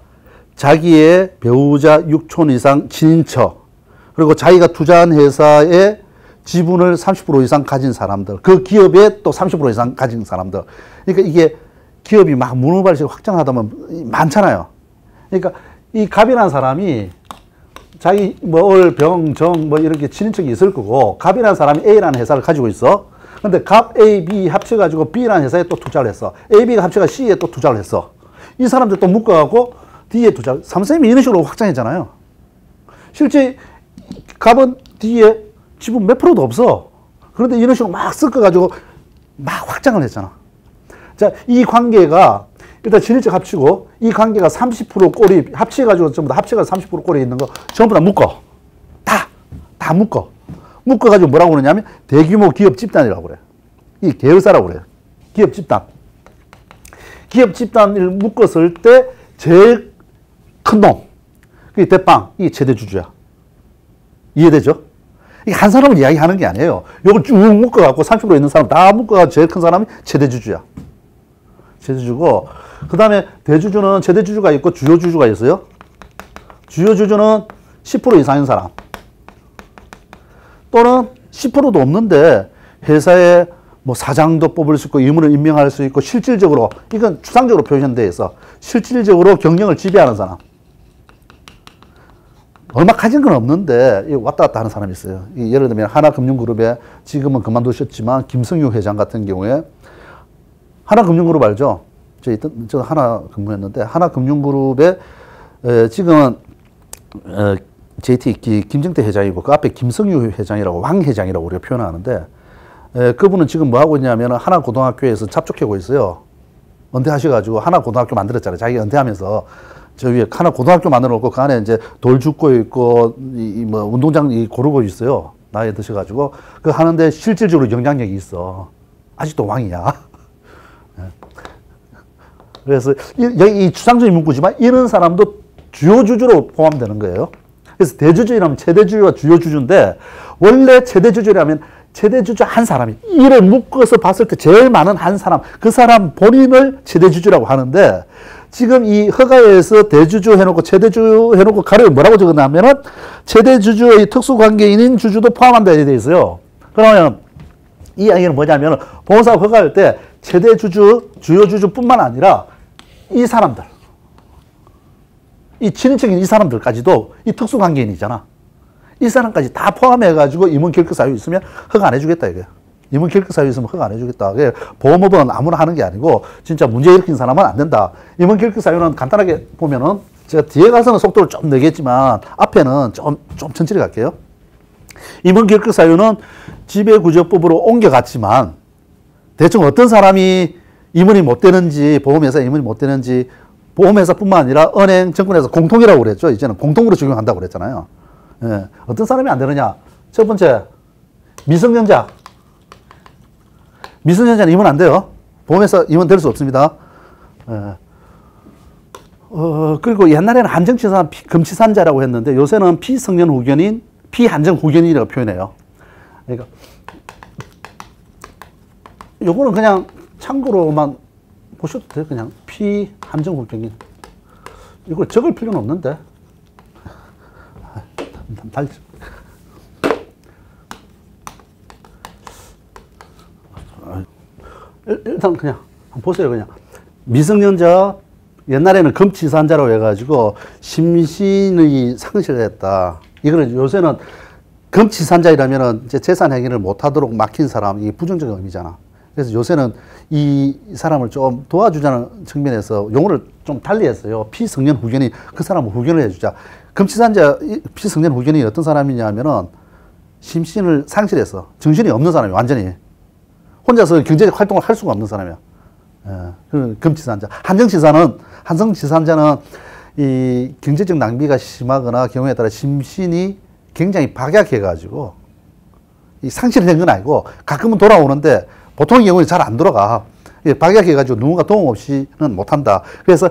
자기의 배우자 6촌 이상 친인척 그리고 자기가 투자한 회사의 지분을 30% 이상 가진 사람들 그 기업에 또 30% 이상 가진 사람들 그러니까 이게 기업이 막 문어발식 확장하다 보면 많잖아요. 그러니까 이 갑이라는 사람이 자기 뭐 을, 병, 정 뭐 이렇게 친인척이 있을 거고 갑이라는 사람이 A라는 회사를 가지고 있어. 근데 갑 A, B 합쳐가지고 B라는 회사에 또 투자를 했어. A, B가 합쳐가 C에 또 투자를 했어. 이 사람들 또 묶어갖고 D에 투자를. 삼성이 이런 식으로 확장했잖아요. 실제 갑은 D에 지분 몇 프로도 없어. 그런데 이런 식으로 막 섞어가지고 막 확장을 했잖아. 자, 이 관계가 일단 친인척 합치고 이 관계가 30% 꼴이 합쳐가지고 전부 다 합쳐가 30% 꼴이 있는 거 전부 다 묶어. 다 묶어. 묶어가지고 뭐라고 그러냐면 대규모 기업 집단이라고 그래. 이 계열사라고 그래요. 기업 집단. 기업 집단을 묶었을 때 제일 큰 놈. 그게 대빵. 이게 최대 주주야. 이해되죠? 이게 한 사람을 이야기하는 게 아니에요. 이걸 쭉 묶어갖고 30% 있는 사람 다 묶어가지고 제일 큰 사람이 최대 주주야. 최대주주고, 그 다음에 대주주는 최대주주가 있고 주요주주가 있어요. 주요주주는 10% 이상인 사람. 또는 10%도 없는데 회사에 뭐 사장도 뽑을 수 있고 임원을 임명할 수 있고 실질적으로 이건 추상적으로 표현되어 있어. 실질적으로 경영을 지배하는 사람. 얼마 가진 건 없는데 왔다 갔다 하는 사람이 있어요. 예를 들면 하나금융그룹에 지금은 그만두셨지만 김성유 회장 같은 경우에 하나금융그룹 알죠? 저 하나 근무했는데 하나금융그룹에 지금은 JT 김정태 회장이고 그 앞에 김성유 회장이라고 왕 회장이라고 우리가 표현하는데 그분은 지금 뭐 하고 있냐면 하나고등학교에서 잡족하고 있어요. 은퇴하셔가지고 하나고등학교 만들었잖아요. 자기가 은퇴하면서 저 위에 하나고등학교 만들어 놓고 그 안에 이제 돌 줍고 있고 뭐 운동장 고르고 있어요. 나이 드셔가지고 그 하는데 실질적으로 영향력이 있어. 아직도 왕이야. 그래서 이 추상적인 문구지만 이런 사람도 주요 주주로 포함되는 거예요. 그래서 대주주라면 최대주주와 주요 주주인데 원래 최대주주라면 최대주주 한 사람이 이를 묶어서 봤을 때 제일 많은 한 사람 그 사람 본인을 최대주주라고 하는데 지금 이 허가에서 대주주 해놓고 최대주 해놓고 가로에 뭐라고 적었냐면은 최대주주의 특수관계인인 주주도 포함한다 이렇게 돼 있어요. 그러면 이 이야기는 뭐냐면 보험사업 허가할 때 최대주주, 주요주주뿐만 아니라 이 사람들, 이 친인척인 이 사람들까지도 이 특수관계인이잖아. 이 사람까지 다 포함해가지고 임원결격 사유 있으면 허가 안 해주겠다 이거야. 임원결격 사유 있으면 허가 안 해주겠다. 보험업은 아무나 하는 게 아니고 진짜 문제 일으킨 사람은 안 된다. 임원결격 사유는 간단하게 보면은 제가 뒤에 가서는 속도를 좀 내겠지만 앞에는 좀 천천히 갈게요. 임원결격 사유는 지배구조법으로 옮겨갔지만 대충 어떤 사람이 임원이 못 되는지 보험회사 임원이 못 되는지 보험회사뿐만 아니라 은행, 정권에서 공통이라고 그랬죠. 이제는 공통으로 적용한다고 그랬잖아요. 예. 어떤 사람이 안 되느냐? 첫 번째, 미성년자. 미성년자는 임원 안 돼요. 보험회사 임원 될 수 없습니다. 예. 그리고 옛날에는 한정치산, 금치산자라고 했는데 요새는 피성년 후견인, 피한정 후견인이라고 표현해요. 그러니까 요거는 그냥 참고로만 보셔도 돼요. 그냥 피한정 후견인. 이걸 적을 필요는 없는데. 달리. 일단 그냥 한번 보세요. 그냥 미성년자, 옛날에는 금치산자라고 해가지고 심신의 상실을 했다. 이거는 요새는 금치산자이라면은 이제 재산 행위를 못하도록 막힌 사람, 이게 부정적인 의미잖아. 그래서 요새는 이 사람을 좀 도와주자는 측면에서 용어를 좀 달리했어요. 피성년 후견인, 그 사람을 후견을 해주자. 금치산자 피성년 후견인이 어떤 사람이냐면은 심신을 상실해서 정신이 없는 사람이 완전히 혼자서 경제적 활동을 할 수가 없는 사람이야. 예, 그 금치산자. 한성치산자는 이 경제적 낭비가 심하거나 경우에 따라 심신이 굉장히 박약해가지고 이 상실된 건 아니고 가끔은 돌아오는데 보통의 경우에 잘 안 돌아가. 박약해가지고 누군가 도움 없이는 못한다. 그래서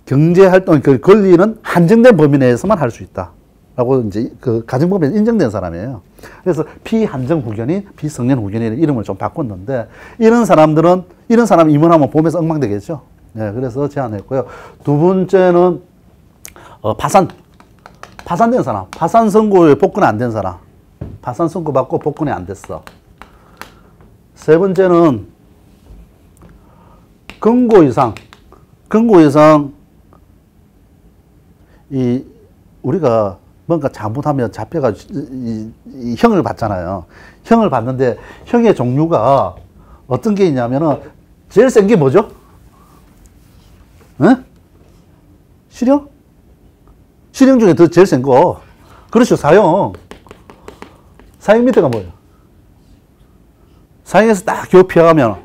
경제활동, 그 권리는 한정된 범위 내에서만 할 수 있다. 라고 이제 그 가정법에서 인정된 사람이에요. 그래서 피한정 후견인, 비성년 후견인 이름을 좀 바꿨는데, 이런 사람 임원하면 보면서 엉망되겠죠. 네, 그래서 제안했고요. 두 번째는, 파산된 사람. 파산 선고에 복권 안 된 사람. 파산 선고 받고 복권이 안 됐어. 세 번째는, 금고 이상, 우리가 뭔가 잘못하면 잡혀가지고 이 형을 받잖아요. 형을 받는데 형의 종류가 어떤 게 있냐면은 제일 센 게 뭐죠? 응? 실형? 실형 중에 제일 센 거. 그렇죠, 사형. 사형 밑에가 뭐예요? 사형에서 딱 겨우 피해가면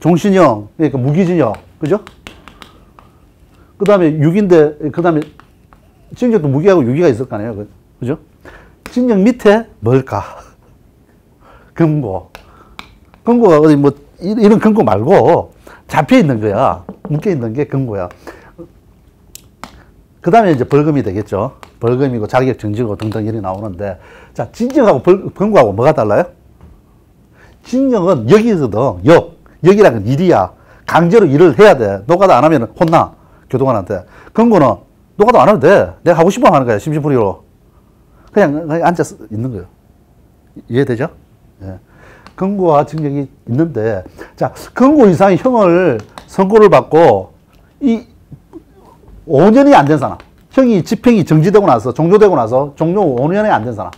종신형, 그러니까 무기징역, 그죠? 그 다음에 6인데, 그 다음에 징역도 무기하고 유기가 있을 거 아니에요. 그죠? 징역 밑에 뭘까? 금고. 금고가 어디 뭐, 이런 금고 말고 잡혀 있는 거야. 묶여 있는 게 금고야. 그 다음에 이제 벌금이 되겠죠. 벌금이고 자격정지고 등등 일이 나오는데, 자, 징역하고 금고하고 뭐가 달라요? 징역은 역이거든. 역이라는 건 일이야. 강제로 일을 해야 돼. 노가다 안 하면 혼나. 교도관한테. 금고는 노가다 안 해도 돼. 내가 하고 싶어 하는 거야. 심심풀이로. 그냥 앉아서 있는 거예요. 이해되죠? 예. 금고와 징역이 있는데, 자, 금고 이상의 형을 선고를 받고, 5년이 안 된 사람. 집행이 정지되고 나서, 종료되고 나서, 종료 5년이 안 된 사람.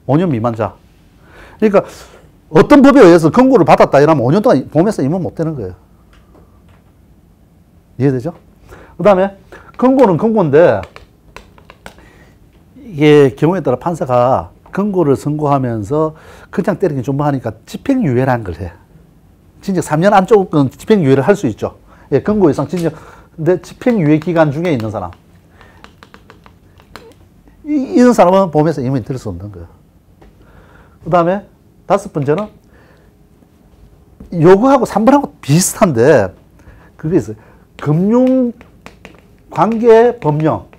5년 미만자. 그러니까, 어떤 법에 의해서 금고를 받았다 이러면 5년 동안 보험에서 임원 못 되는 거예요. 이해되죠? 그 다음에, 금고는 금고인데, 이게 경우에 따라 판사가 금고를 선고하면서 그냥 때리기 좀 하니까 집행유예라는 걸 해. 징역 3년 안쪽은 집행유예를 할 수 있죠. 예, 금고 이상 징역, 근데 집행유예 기간 중에 있는 사람. 이런 사람은 보험에서 임원이 될 수 없는 거예요. 그 다음에, 5번째는, 요거하고 3번하고 비슷한데, 그게 있어요. 금융관계법령.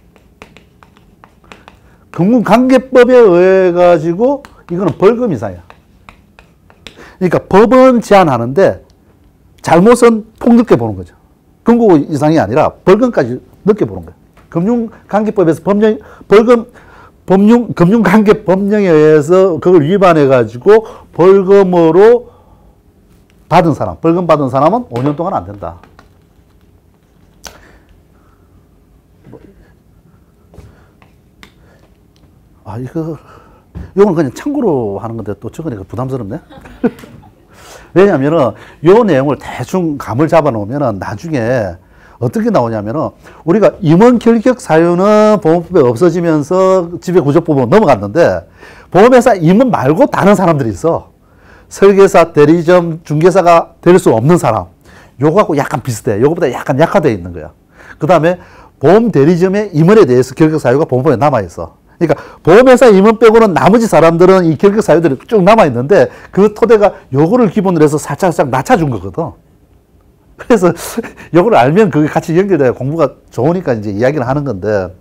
금융관계법에 의해 가지고 이거는 벌금 이상이야. 그러니까 법은 제한하는데 잘못은 폭넓게 보는 거죠. 금고 이상이 아니라 벌금까지 넓게 보는 거예요. 금융관계법에서 금융관계법령에 의해서 그걸 위반해 가지고 벌금으로 받은 사람, 벌금 받은 사람은 5년 동안 안 된다. 이건 그냥 참고로 하는 건데 또 적으니까 부담스럽네. 왜냐면은 요 내용을 대충 감을 잡아 놓으면은 나중에 어떻게 나오냐면은 우리가 임원 결격 사유는 보험법에 없어지면서 지배구조법으로 넘어갔는데 보험회사 임원 말고 다른 사람들이 있어. 설계사, 대리점, 중개사가 될 수 없는 사람. 요거하고 약간 비슷해. 요거보다 약간 약화되어 있는 거야. 그 다음에 보험 대리점의 임원에 대해서 결격 사유가 보험법에 남아있어. 그러니까 보험회사 임원 빼고는 나머지 사람들은 이 결격 사유들이 쭉 남아있는데 그 토대가 요거를 기본으로 해서 살짝 낮춰준 거거든. 그래서 요거를 알면 그게 같이 연결돼야 공부가 좋으니까 이제 이야기를 하는 건데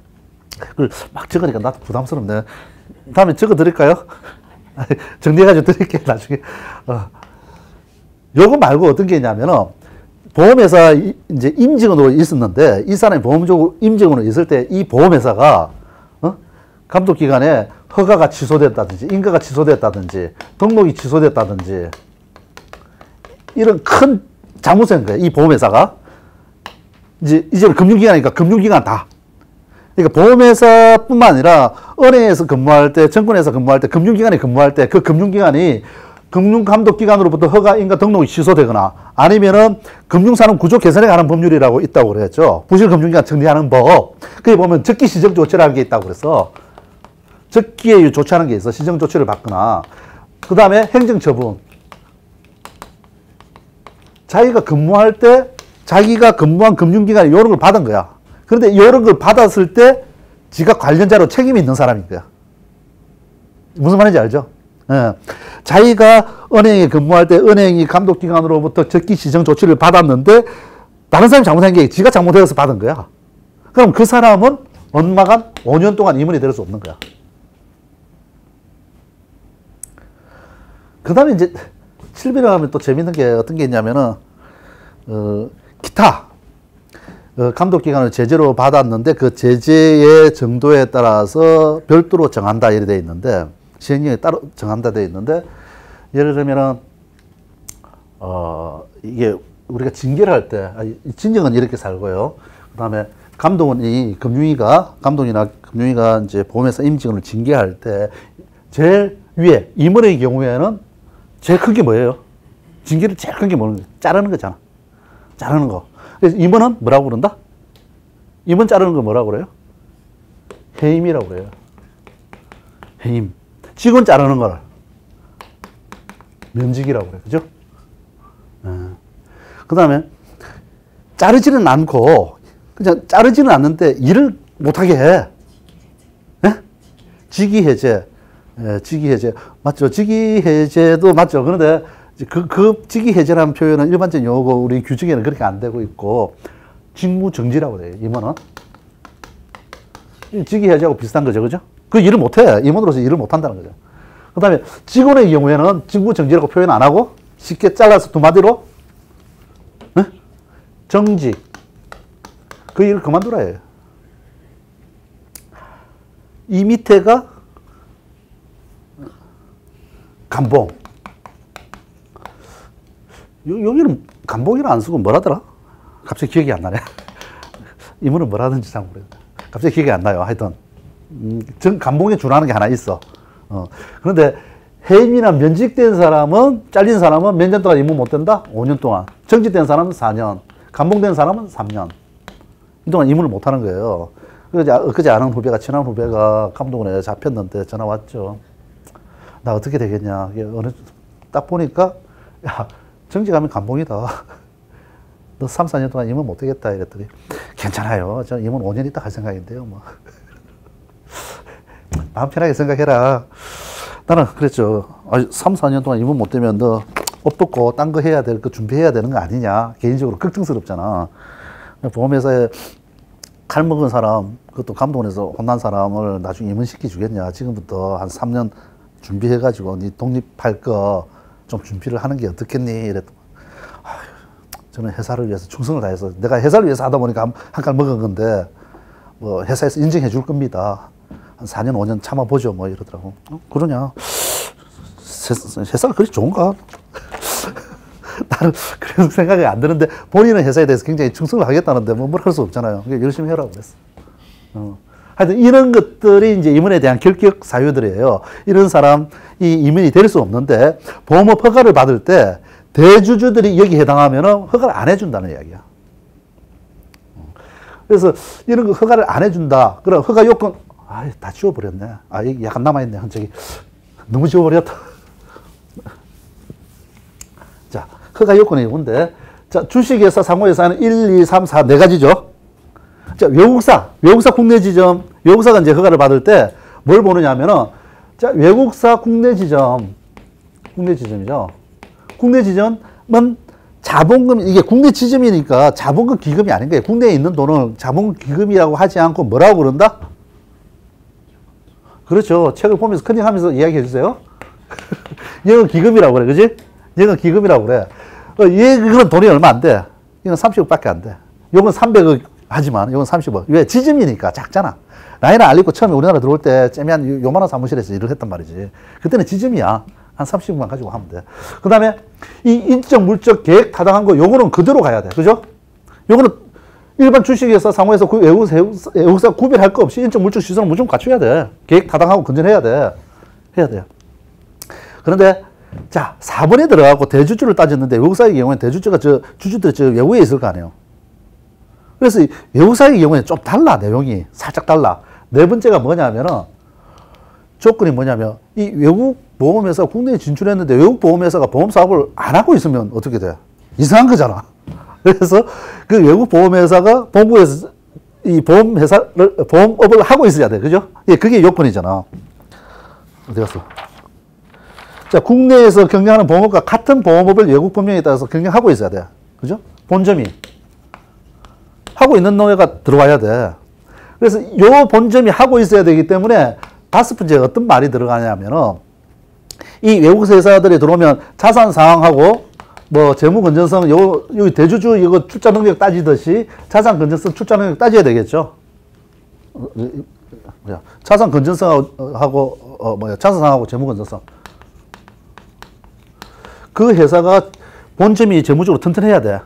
그걸 막 적으니까 나도 부담스럽네. 다음에 적어 드릴까요? 정리해가지고 드릴게요, 나중에. 요거 말고 어떤 게 있냐면은 보험회사 이제 임직원으로 있었는데 이 사람이 보험적으로 임직원으로 있을 때 이 보험회사가 감독기관에 허가가 취소됐다든지 인가가 취소됐다든지 등록이 취소됐다든지 이런 큰 잘못한 거예요. 이 보험회사가 이제는 금융기관이니까 금융기관 다. 그러니까 보험회사뿐만 아니라 은행에서 근무할 때, 증권회사 근무할 때, 금융기관에 근무할 때 그 금융기관이 금융감독기관으로부터 허가, 인가, 등록이 취소되거나 아니면은 금융산업 구조 개선에 관한 법률이라고 있다고 그랬죠. 부실금융기관 정리하는 법. 거기 보면 적기 시정 조치라는 게 있다고 그래서 적기에 조치하는 게 있어. 시정 조치를 받거나. 그 다음에 행정처분. 자기가 근무할 때 자기가 근무한 금융기관에 이런 걸 받은 거야. 그런데 이런 걸 받았을 때 지가 관련자로 책임이 있는 사람인 거야. 무슨 말인지 알죠? 예. 자기가 은행에 근무할 때 은행이 감독기관으로부터 적기 시정 조치를 받았는데 다른 사람이 잘못한 게 지가 잘못해서 받은 거야. 그럼 그 사람은 언마간 5년 동안 임원이 될 수 없는 거야. 그 다음에 이제 7비를 하면 또 재밌는 게 어떤 게 있냐면은 기타 감독기관을 제재로 받았는데 그 제재의 정도에 따라서 별도로 정한다 이렇게 돼 있는데 시행령에 따로 정한다 돼 있는데 예를 들면은 이게 우리가 징계를 할 때 진정은 이렇게 살고요. 그다음에 감독원이 감독이나 금융위가 이제 보험회사 임직원을 징계할 때 제일 위에 임원의 경우에는 제일 큰 게 뭐예요? 징계를 제일 큰 게 뭐는 자르는 거잖아. 자르는 거. 그래서 임원은 뭐라고 그런다? 임원 자르는 거 뭐라고 그래요? 해임이라고 그래요. 해임. 직원 자르는 걸 면직이라고 그래요. 그죠? 그 다음에 자르지는 않고 그냥 자르지는 않는데 일을 못하게 해. 네? 직위해제. 직위해제. 맞죠? 직위해제도 맞죠. 그런데 그 직위해제라는 표현은 일반적인 용어고 우리 규정에는 그렇게 안 되고 있고 직무정지라고 돼요. 임원은. 직위해제하고 비슷한 거죠. 그죠? 그 일을 못해. 임원으로서 일을 못한다는 거죠. 그 다음에 직원의 경우에는 직무정지라고 표현 안 하고 쉽게 잘라서 두 마디로 네? 정직. 그 일을 그만두라 해요. 이 밑에가 감봉. 여기는 감봉이라 안 쓰고 뭐라더라? 갑자기 기억이 안 나네. 이문은 뭐라든지 잘 모르겠다. 갑자기 기억이 안 나요. 하여튼. 감봉에 준하는 게 하나 있어. 그런데 해임이나 면직된 사람은, 잘린 사람은 몇 년 동안 임무 못 된다? 5년 동안. 정직된 사람은 4년. 감봉된 사람은 3년. 이동안 임무를 못 하는 거예요. 그제 아는 후배가, 친한 후배가 감독원에 잡혔는데 전화 왔죠. 나 어떻게 되겠냐. 딱 보니까, 야, 정직하면 감봉이다. 너 3, 4년 동안 임무 못 되겠다. 이랬더니, 괜찮아요. 저 임무 5년 있다 할 생각인데요. 뭐. 마음 편하게 생각해라. 나는 그랬죠. 3, 4년 동안 임무 못 되면 너 옷 벗고 딴 거 해야 될 거 준비해야 되는 거 아니냐. 개인적으로 걱정스럽잖아. 보험회사에 칼 먹은 사람, 그것도 감독원에서 혼난 사람을 나중에 임원시켜 주겠냐. 지금부터 한 3년 준비해가지고 네 독립할 거 좀 준비를 하는 게 어떻겠니? 이랬더니 저는 회사를 위해서 충성을 다해서 내가 회사를 위해서 하다 보니까 한 칼 먹은 건데 뭐 회사에서 인정해 줄 겁니다. 한 4년, 5년 참아보죠. 뭐 이러더라고. 그러냐. 회사가 그렇게 좋은가? 나는 그런 생각이 안 드는데 본인은 회사에 대해서 굉장히 충성을 하겠다는데 뭐 할 수 없잖아요. 열심히 해라고 그랬어. 하여튼 이런 것들이 이제 임원에 대한 결격 사유들이에요. 이런 사람이 임원이 될 수 없는데 보험업 허가를 받을 때 대주주들이 여기 해당하면 허가를 안 해준다는 이야기야. 그래서 이런 거 허가를 안 해준다. 그럼 허가 요건 다 지워버렸네. 여기 약간 남아있네. 저기 너무 지워버렸다. 자, 허가 요건이 이건데, 자, 주식회사, 상호회사는 1, 2, 3, 4, 네 가지죠. 자, 외국사 국내 지점, 외국사가 이제 허가를 받을 때 뭘 보느냐 하면은, 자, 외국사 국내 지점이죠. 국내 지점은 자본금, 이게 국내 지점이니까 자본금 기금이 아닌 거예요. 국내에 있는 돈을 자본금 기금이라고 하지 않고 뭐라고 그런다? 그렇죠. 책을 보면서 컨닝하면서 이야기해 주세요. 얘는 기금이라고 그래. 그지? 얘는 기금이라고 그래. 얘, 그건 돈이 얼마 안 돼. 이건 30억밖에 안 돼. 이건 300억 하지만 이건 30억. 왜? 지점이니까 작잖아. 라인을 알리고 처음에 우리나라 들어올 때 째미한 요만한 사무실에서 일을 했단 말이지. 그때는 지점이야. 한 30억만 가지고 하면 돼. 그 다음에 이 인적, 물적, 계획 타당한 거 요거는 그대로 가야 돼. 그죠? 요거는 일반 주식회사, 상호에서 외국사 구별할 거 없이 인적, 물적, 시설은 무조건 갖춰야 돼. 계획 타당하고 건전해야 돼. 해야 돼요. 그런데 자, 4번에 들어가고 대주주를 따졌는데 외국사의 경우에는 대주주가 주주들이 외국에 있을 거 아니에요. 그래서 외국사의 경우에는 좀 달라, 내용이. 살짝 달라. 네 번째가 뭐냐면은, 조건이 뭐냐면, 이 외국 보험회사가 국내에 진출했는데 외국 보험회사가 보험 사업을 안 하고 있으면 어떻게 돼? 이상한 거잖아. 그래서 그 외국 보험회사가 본국에서 이 보험업을 하고 있어야 돼. 그죠? 예, 그게 요건이잖아. 어디 갔어? 자, 국내에서 경영하는 보험업과 같은 보험업을 외국 법령에 따라서 경영하고 있어야 돼. 그죠? 본점이. 하고 있는 노예가 들어와야 돼. 그래서 요 본점이 하고 있어야 되기 때문에 다섯 번째 어떤 말이 들어가냐면은 이 외국 회사들이 들어오면 자산 상황하고 뭐 재무 건전성 여기 대주주 이거 출자 능력 따지듯이 자산 건전성 출자 능력 따져야 되겠죠. 자산 건전성하고 자산 상황하고 재무 건전성. 그 회사가 본점이 재무적으로 튼튼해야 돼.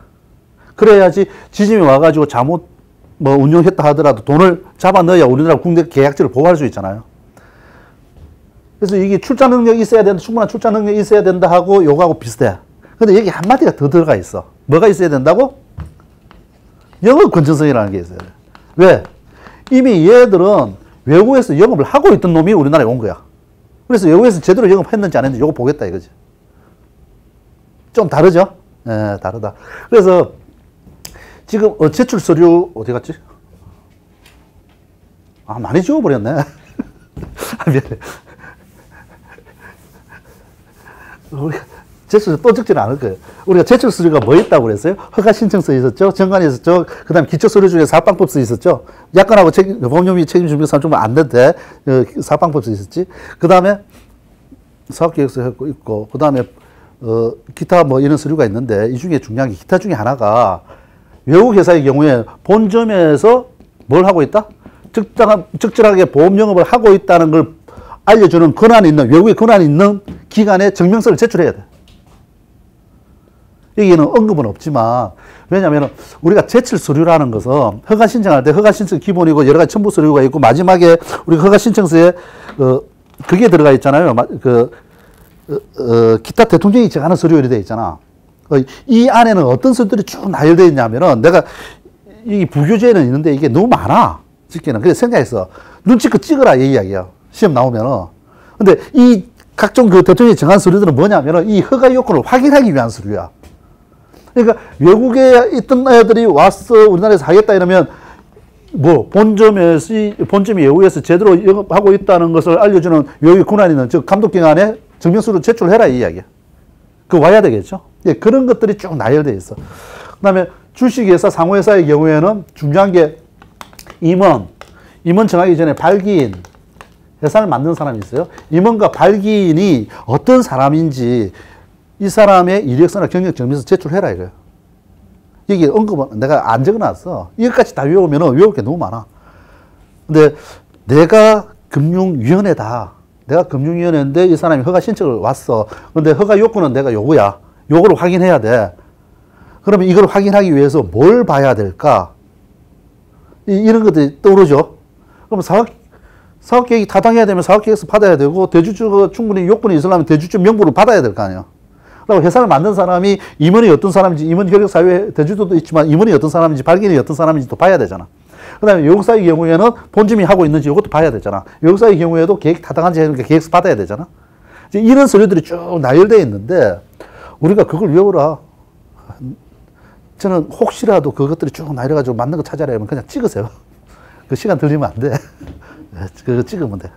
그래야지 지점이 와가지고 잘못 운용했다 하더라도 돈을 잡아 넣어야 우리나라 국내 계약제를 보호할 수 있잖아요. 그래서 이게 출자 능력이 있어야 된다, 충분한 출자 능력이 있어야 된다 하고 요거하고 비슷해. 근데 여기 한마디가 더 들어가 있어. 뭐가 있어야 된다고? 영업 건전성이라는 게 있어야 돼. 왜? 이미 얘들은 외국에서 영업을 하고 있던 놈이 우리나라에 온 거야. 그래서 외국에서 제대로 영업했는지 안 했는지 요거 보겠다 이거지. 좀 다르죠? 예, 다르다. 그래서 지금 제출 서류 어디 갔지? 아, 많이 지워버렸네. 미안해. 우리가 제출 또 적지는 않을 거예요. 우리가 제출 서류가 뭐 있다고 그랬어요? 허가 신청서 있었죠? 정관이 있었죠? 그 다음 기초 서류 중에 사업방법서 있었죠? 약관하고 보험료비 책임 준비서 좀 안 된대. 사업방법서 있었지? 그 다음에 사업계획서 있고, 그 다음에 기타 뭐 이런 서류가 있는데 이 중에 중요한 게 기타 중에 하나가 외국 회사의 경우에 본점에서 뭘 하고 있다? 적절하게 보험 영업을 하고 있다는 걸 알려주는 권한이 있는, 외국에 권한이 있는 기관에 증명서를 제출해야 돼. 여기는 언급은 없지만, 왜냐하면 우리가 제출 서류라는 것은 허가 신청할 때 허가 신청 기본이고 여러 가지 첨부 서류가 있고 마지막에 우리 허가 신청서에 그게 들어가 있잖아요. 기타 대통령이 정하는 서류 이렇게 되어 있잖아. 이 안에는 어떤 서류들이 쭉 나열되어 있냐면은 내가 이 부교재에는 있는데 이게 너무 많아. 찍기는. 그래서 생각했어. 눈치껏 찍어라 이 이야기야. 시험 나오면은. 근데 이 각종 그 대통령이 정한 서류들은 뭐냐면은 이 허가 요건을 확인하기 위한 서류야. 그러니까 외국에 있던 애들이 와서 우리나라에서 하겠다 이러면 뭐 본점이 외국에서 제대로 영업하고 있다는 것을 알려주는 외국의 권한이 있는 즉 감독기관에 증명서를 제출해라 이 이야기야. 그 와야 되겠죠. 예, 그런 것들이 쭉 나열되어 있어. 그 다음에 주식회사, 상호회사의 경우에는 중요한 게 임원 정하기 전에 발기인, 회사를 만든 사람이 있어요. 임원과 발기인이 어떤 사람인지 이 사람의 이력서나 경력 증명서 제출해라 이거예요. 여기 언급은 내가 안 적어놨어. 이것까지 다 외우면 외울 게 너무 많아. 근데 내가 금융위원회다. 내가 금융위원회인데 이 사람이 허가 신청을 왔어. 근데 허가 요건은 내가 요거야. 요거를 확인해야 돼. 그러면 이걸 확인하기 위해서 뭘 봐야 될까? 이런 것들이 떠오르죠. 그럼 사업계획이 타당해야 되면 사업계획서 받아야 되고, 대주주가 충분히 요건이 있으려면 대주주 명부를 받아야 될 거 아니에요. 그리고 회사를 만든 사람이 임원이 어떤 사람인지, 임원 협력 사회 대주주도 있지만 임원이 어떤 사람인지, 발기인이 어떤 사람인지 또 봐야 되잖아. 그 다음에 외국사의 경우에는 본점이 하고 있는지 이것도 봐야 되잖아. 외국사의 경우에도 계획 타당한지 하니까 계획서 받아야 되잖아. 이제 이런 서류들이 쭉 나열되어 있는데, 우리가 그걸 외우라. 저는 혹시라도 그것들이 쭉 나열해가지고 맞는 거 찾아라 하면 그냥 찍으세요. 그 시간 들리면 안 돼. 그거 찍으면 돼.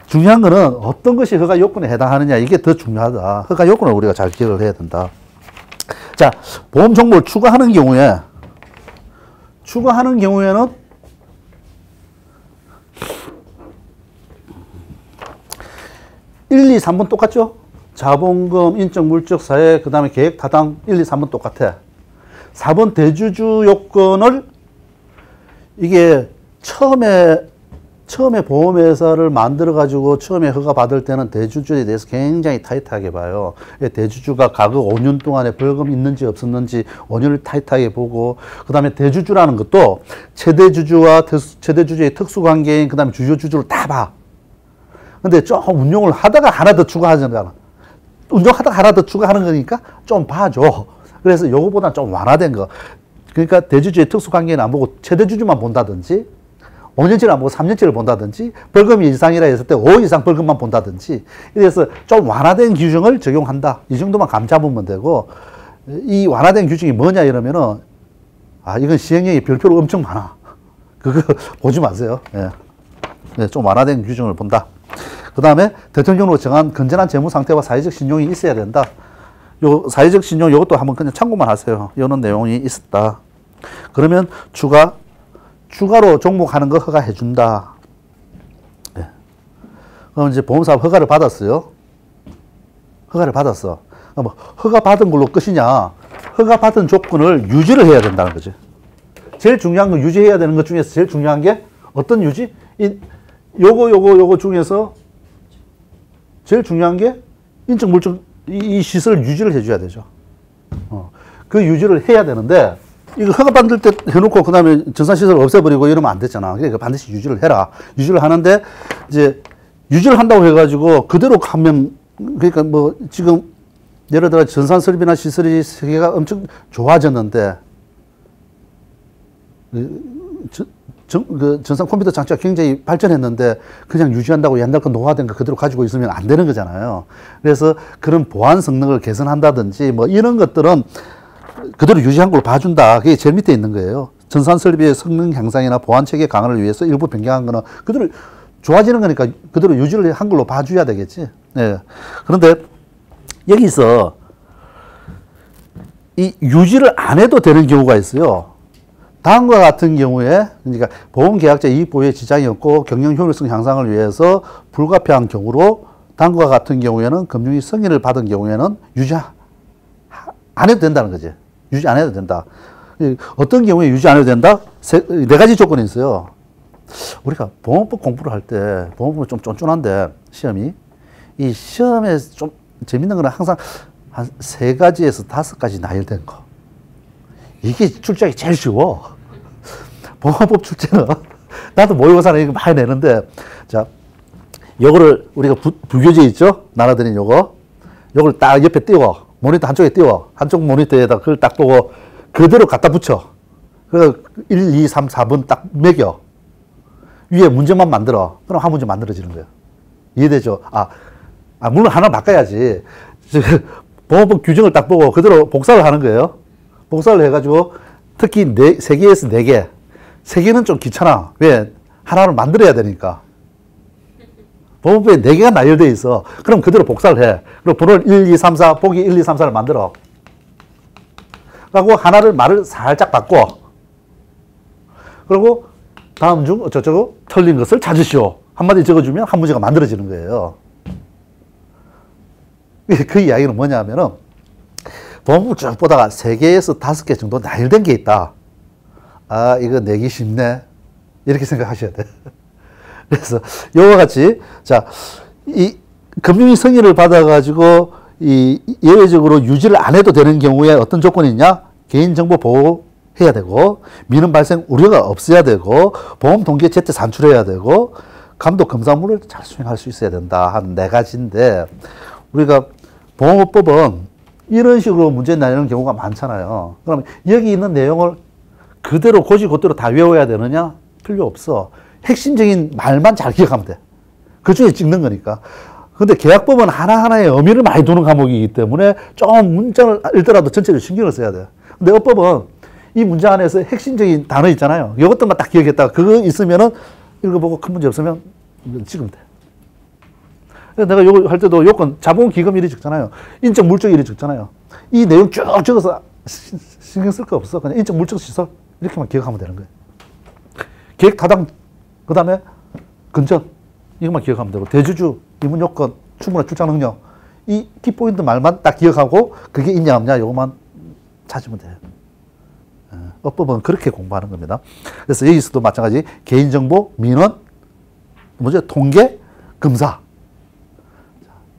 중요한 거는 어떤 것이 허가 요건에 해당하느냐, 이게 더 중요하다. 허가 요건을 우리가 잘 기억을 해야 된다. 자, 보험 정보를 추가하는 경우에는 1, 2, 3번 똑같죠? 자본금, 인적, 물적, 사회, 그 다음에 계획, 타당 1, 2, 3번 똑같아. 4번 대주주 요건을 이게 처음에 보험회사를 만들어가지고 처음에 허가 받을 때는 대주주에 대해서 굉장히 타이트하게 봐요. 대주주가 과거 5년 동안에 벌금 있는지 없었는지 5년을 타이트하게 보고, 그 다음에 대주주라는 것도 최대주주와 최대주주의 특수관계인 그 다음에 주요주주를 다 봐. 근데 좀 운용을 하다가 하나 더 추가하잖아. 운용하다가 하나 더 추가하는 거니까 좀 봐줘. 그래서 요거보다 좀 완화된 거. 그러니까 대주주의 특수관계는 안 보고 최대주주만 본다든지, 5년치를 안 보고 3년치를 본다든지, 벌금이 이상이라 했을 때 5 이상 벌금만 본다든지, 이래서 좀 완화된 규정을 적용한다. 이 정도만 감 잡으면 되고, 이 완화된 규정이 뭐냐 이러면은, 이건 시행령이 별표로 엄청 많아. 그거 보지 마세요. 예. 네, 좀 완화된 규정을 본다. 그 다음에 대통령으로 정한 건전한 재무 상태와 사회적 신용이 있어야 된다. 요 사회적 신용 요것도 한번 그냥 참고만 하세요. 이런 내용이 있었다. 그러면 추가로 종목하는 거 허가해 준다. 네. 그럼 이제 보험사업 허가를 받았어요. 허가를 받았어. 그럼 허가 받은 걸로 끝이냐? 허가 받은 조건을 유지를 해야 된다는 거지. 제일 중요한 건 유지해야 되는 것 중에서 제일 중요한 게 어떤 유지? 요거 중에서 제일 중요한 게 인적 물적 이 시설을 유지를 해줘야 되죠. 그 유지를 해야 되는데, 이거 허가 받을 때 해놓고 그 다음에 전산시설을 없애버리고 이러면 안 되잖아. 그러니까 반드시 유지를 해라. 유지를 하는데, 이제 유지를 한다고 해가지고 그대로 하면, 그러니까 뭐 지금 예를 들어 전산 설비나 시설이 세계가 엄청 좋아졌는데, 전산 컴퓨터 장치가 굉장히 발전했는데 그냥 유지한다고 옛날 거 노화된 거 그대로 가지고 있으면 안 되는 거잖아요. 그래서 그런 보안 성능을 개선한다든지 뭐 이런 것들은 그대로 유지한 걸 봐준다. 그게 제일 밑에 있는 거예요. 전산 설비의 성능 향상이나 보안 체계 강화를 위해서 일부 변경한 거는 그대로 좋아지는 거니까 그대로 유지를 한 걸로 봐줘야 되겠지. 네. 그런데 여기서 이 유지를 안 해도 되는 경우가 있어요. 다음과 같은 경우에, 그러니까 보험계약자 이익 보유에 지장이 없고 경영 효율성 향상을 위해서 불가피한 경우로, 다음과 같은 경우에는 금융위 승인을 받은 경우에는 유지 안 해도 된다는 거지. 유지 안 해도 된다. 어떤 경우에 유지 안 해도 된다? 네 가지 조건이 있어요. 우리가 보험법 공부를 할 때, 보험법은 좀 쫀쫀한데, 시험이. 이 시험에 좀 재밌는 거는 항상 한 3가지에서 5가지 나열된 거. 이게 출제하기 제일 쉬워. 보험법 출제는 나도 모의고사는 이거 많이 내는데, 자, 요거를 우리가 부교재 있죠? 나눠드린 요걸 딱 옆에 띄워. 모니터 한쪽에 띄워. 한쪽 모니터에다 그걸 딱 보고 그대로 갖다 붙여. 그래서 1, 2, 3, 4번 딱 매겨. 위에 문제만 만들어. 그럼 한 문제 만들어지는 거예요. 이해되죠? 물론 하나 바꿔야지. 보험법 규정을 딱 보고 그대로 복사를 하는 거예요. 복사를 해가지고 특히 3개에서 4개. 3개는 좀 귀찮아. 왜? 하나를 만들어야 되니까. 보험법에 4개가 나열되어 있어. 그럼 그대로 복사를 해. 그리고 번호를 1, 2, 3, 4, 보기 1, 2, 3, 4를 만들어. 그리고 하나를 말을 살짝 바꿔. 그리고 다음 중 어쩌고 틀린 것을 찾으시오. 한마디 적어주면 한 문제가 만들어지는 거예요. 그 이야기는 뭐냐 하면은, 보험법을 쭉 보다가 3개에서 5개 정도 나열된 게 있다. 이거 내기 쉽네. 이렇게 생각하셔야 돼. 그래서, 요와 같이, 자, 이 금융위 승인을 받아가지고, 예외적으로 유지를 안 해도 되는 경우에 어떤 조건이 있냐? 개인정보 보호해야 되고, 민원 발생 우려가 없어야 되고, 보험 동기에 제때 산출해야 되고, 감독 검사물을 잘 수행할 수 있어야 된다. 한 4가지인데, 우리가 보험법은 이런 식으로 문제 내는 경우가 많잖아요. 그럼 여기 있는 내용을 그대로 곧이곧대로 다 외워야 되느냐? 필요 없어. 핵심적인 말만 잘 기억하면 돼. 그 중에 찍는 거니까. 근데 계약법은 하나하나의 의미를 많이 두는 과목이기 때문에 좀 문장을 읽더라도 전체를 신경을 써야 돼. 근데 어법은 이 문장 안에서 핵심적인 단어 있잖아요. 이것들만 딱 기억했다가 그거 있으면은 읽어보고 큰 문제 없으면 찍으면 돼. 내가 요거 할 때도 요건 자본 기금 이리 적잖아요. 인적 물적 이리 적잖아요. 이 내용 쭉 적어서 신경 쓸 거 없어. 그냥 인적 물적 시설 이렇게만 기억하면 되는 거예요. 계획 타당, 그 다음에 근전 이것만 기억하면 되고, 대주주, 이문 요건, 충분한 출장 능력, 이 키포인트 말만 딱 기억하고 그게 있냐 없냐 요것만 찾으면 돼요. 어법은 그렇게 공부하는 겁니다. 그래서 여기서도 마찬가지 개인정보, 민원, 통계, 검사.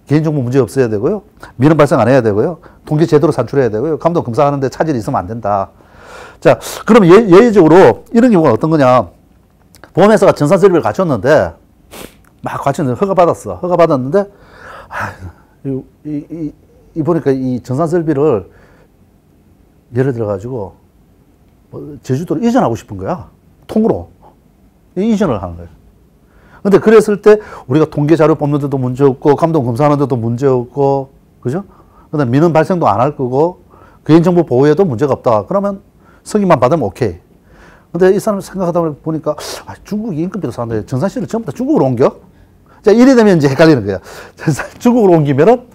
개인정보 문제 없어야 되고요. 민원 발생 안 해야 되고요. 통계 제대로 산출해야 되고요. 감독 검사하는데 차질이 있으면 안 된다. 자, 그럼 예외적으로 이런 경우가 어떤 거냐. 보험회사가 전산 설비를 갖췄는데, 막 갖췄는데 허가 받았어. 허가 받았는데, 보니까 이 전산 설비를 예를 들어가지고, 제주도로 이전하고 싶은 거야. 통으로. 이전을 하는 거예요. 근데 그랬을 때 우리가 통계 자료 뽑는데도 문제 없고, 감독 검사하는데도 문제 없고, 그죠? 그 다음에 민원 발생도 안 할 거고, 개인정보 보호에도 문제가 없다. 그러면 승인만 받으면 오케이. 근데 이 사람 생각하다 보니까, 중국이 임금비도 싸는데 전산실을 전부 다 중국으로 옮겨? 자, 이래 되면 이제 헷갈리는 거야. 중국으로 옮기면은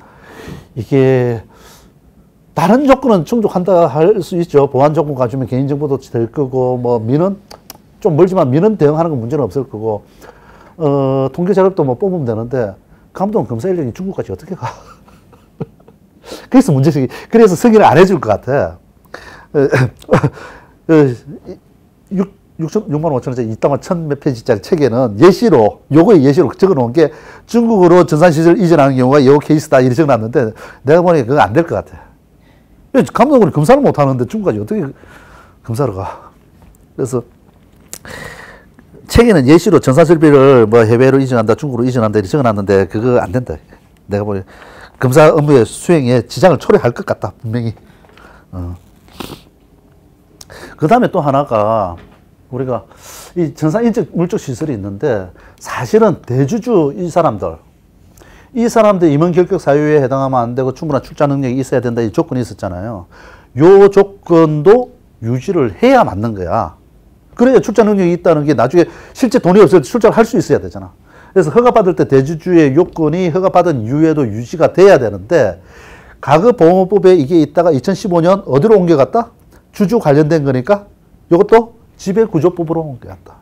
이게 다른 조건은 충족한다 할 수 있죠. 보안 조건 가지면 개인정보도 될 거고, 뭐, 민원, 좀 멀지만 민원 대응하는 건 문제는 없을 거고, 통계 자료도 뭐 뽑으면 되는데, 감독 검사 인력이 중국까지 어떻게 가? 그래서 문제지. 그래서 승인을 안 해줄 것 같아. 6만 5천원짜리 이 땅을 1000몇 페이지짜리 책에는 요거의 예시로 적어 놓은 게 중국으로 전산시설 이전하는 경우가 요 케이스다 이렇게 적어 놨는데, 내가 보니까 그거 안 될 것 같아. 감독은 검사를 못 하는데 중국까지 어떻게 검사를 가? 그래서 책에는 예시로 전산 설비를 뭐 해외로 이전한다, 중국으로 이전한다 이렇게 적어놨는데 그거 안 된다. 내가 보니 검사 업무의 수행에 지장을 초래할 것 같다, 분명히. 그 다음에 또 하나가 우리가 이 전산 인적 물적 시설이 있는데 사실은 대주주 이 사람들 임원 결격 사유에 해당하면 안 되고 충분한 출자 능력이 있어야 된다 이 조건이 있었잖아요. 요 조건도 유지를 해야 맞는 거야. 그래야 출자 능력이 있다는 게 나중에 실제 돈이 없을 때 출자를 할 수 있어야 되잖아. 그래서 허가받을 때 대주주의 요건이 허가받은 이후에도 유지가 돼야 되는데, 가급보험법에 이게 있다가 2015년 어디로 옮겨갔다? 주주 관련된 거니까 이것도 지배구조법으로 옮겨갔다.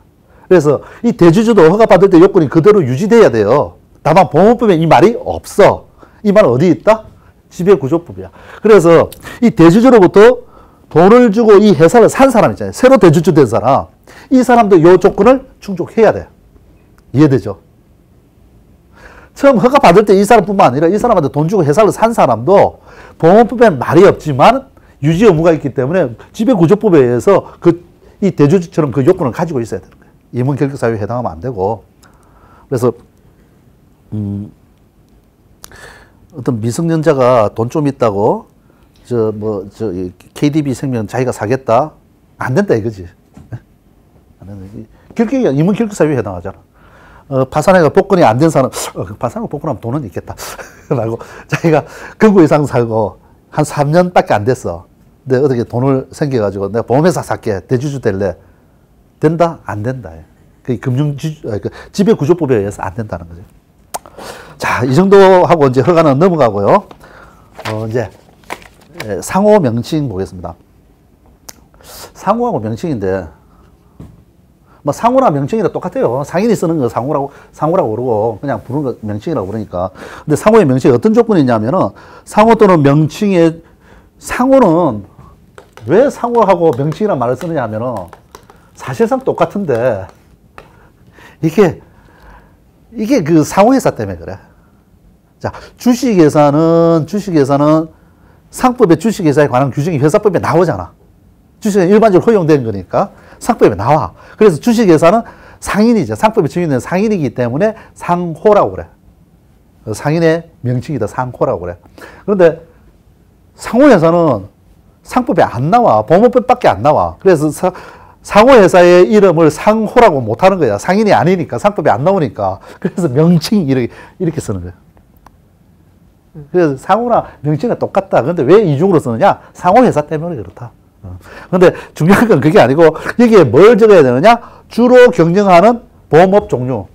그래서 이 대주주도 허가받을 때 요건이 그대로 유지돼야 돼요. 다만 보험법에 이 말이 없어. 이 말은 어디 있다? 지배구조법이야. 그래서 이 대주주로부터 돈을 주고 이 회사를 산 사람 있잖아요. 새로 대주주 된 사람. 이 사람도 이 조건을 충족해야 돼. 이해되죠? 처음 허가 받을 때 이 사람뿐만 아니라 이 사람한테 돈 주고 회사를 산 사람도 보험법에 말이 없지만 유지 의무가 있기 때문에 지배구조법에 의해서 이 대주주처럼 그 요건을 가지고 있어야 되는 거예요. 임원 결격 사유에 해당하면 안 되고. 그래서 어떤 미성년자가 돈 좀 있다고 KDB 생명 자기가 사겠다? 안 된다 이거지. 안 된다. 임원 결격 사유에 해당하잖아. 파산해가 복권이 안 된 사람, 파산하고 복권하면 돈은 있겠다. 말고 자기가 금고 이상 살고 한 3년밖에 안 됐어. 근데 어떻게 돈을 생겨가지고 내가 보험회사 살게. 대주주 될래? 된다? 안 된다. 그 지배구조법에 의해서 안 된다는 거죠. 자, 이 정도 하고 이제 허가는 넘어가고요. 이제 상호 명칭 보겠습니다. 상호하고 명칭인데, 뭐 상호나 명칭이랑 똑같아요. 상인이 쓰는 거 상호라고 그러고 그냥 부르는 거 명칭이라고 그러니까. 근데 상호의 명칭이 어떤 조건이 있냐면은, 상호 또는 명칭의 상호는 왜 상호하고 명칭이란 말을 쓰느냐 하면은 사실상 똑같은데 이게 그 상호회사 때문에 그래. 자, 주식회사는 상법에 주식회사에 관한 규정이 회사법에 나오잖아. 주식은 일반적으로 허용된 거니까 상법에 나와. 그래서 주식회사는 상인이죠. 상법에 정의된 상인이기 때문에 상호라고 그래. 상인의 명칭이다. 상호라고 그래. 그런데 상호회사는 상법에 안 나와. 보험법밖에 안 나와. 그래서 상호회사의 이름을 상호라고 못하는 거야. 상인이 아니니까. 상법에 안 나오니까. 그래서 명칭 이렇게 쓰는 거야. 그래서 상호나 명칭은 똑같다. 그런데 왜 이중으로 쓰느냐? 상호회사 때문에 그렇다. 근데 중요한 건 그게 아니고 여기에 뭘 적어야 되느냐? 주로 경영하는 보험업 종류.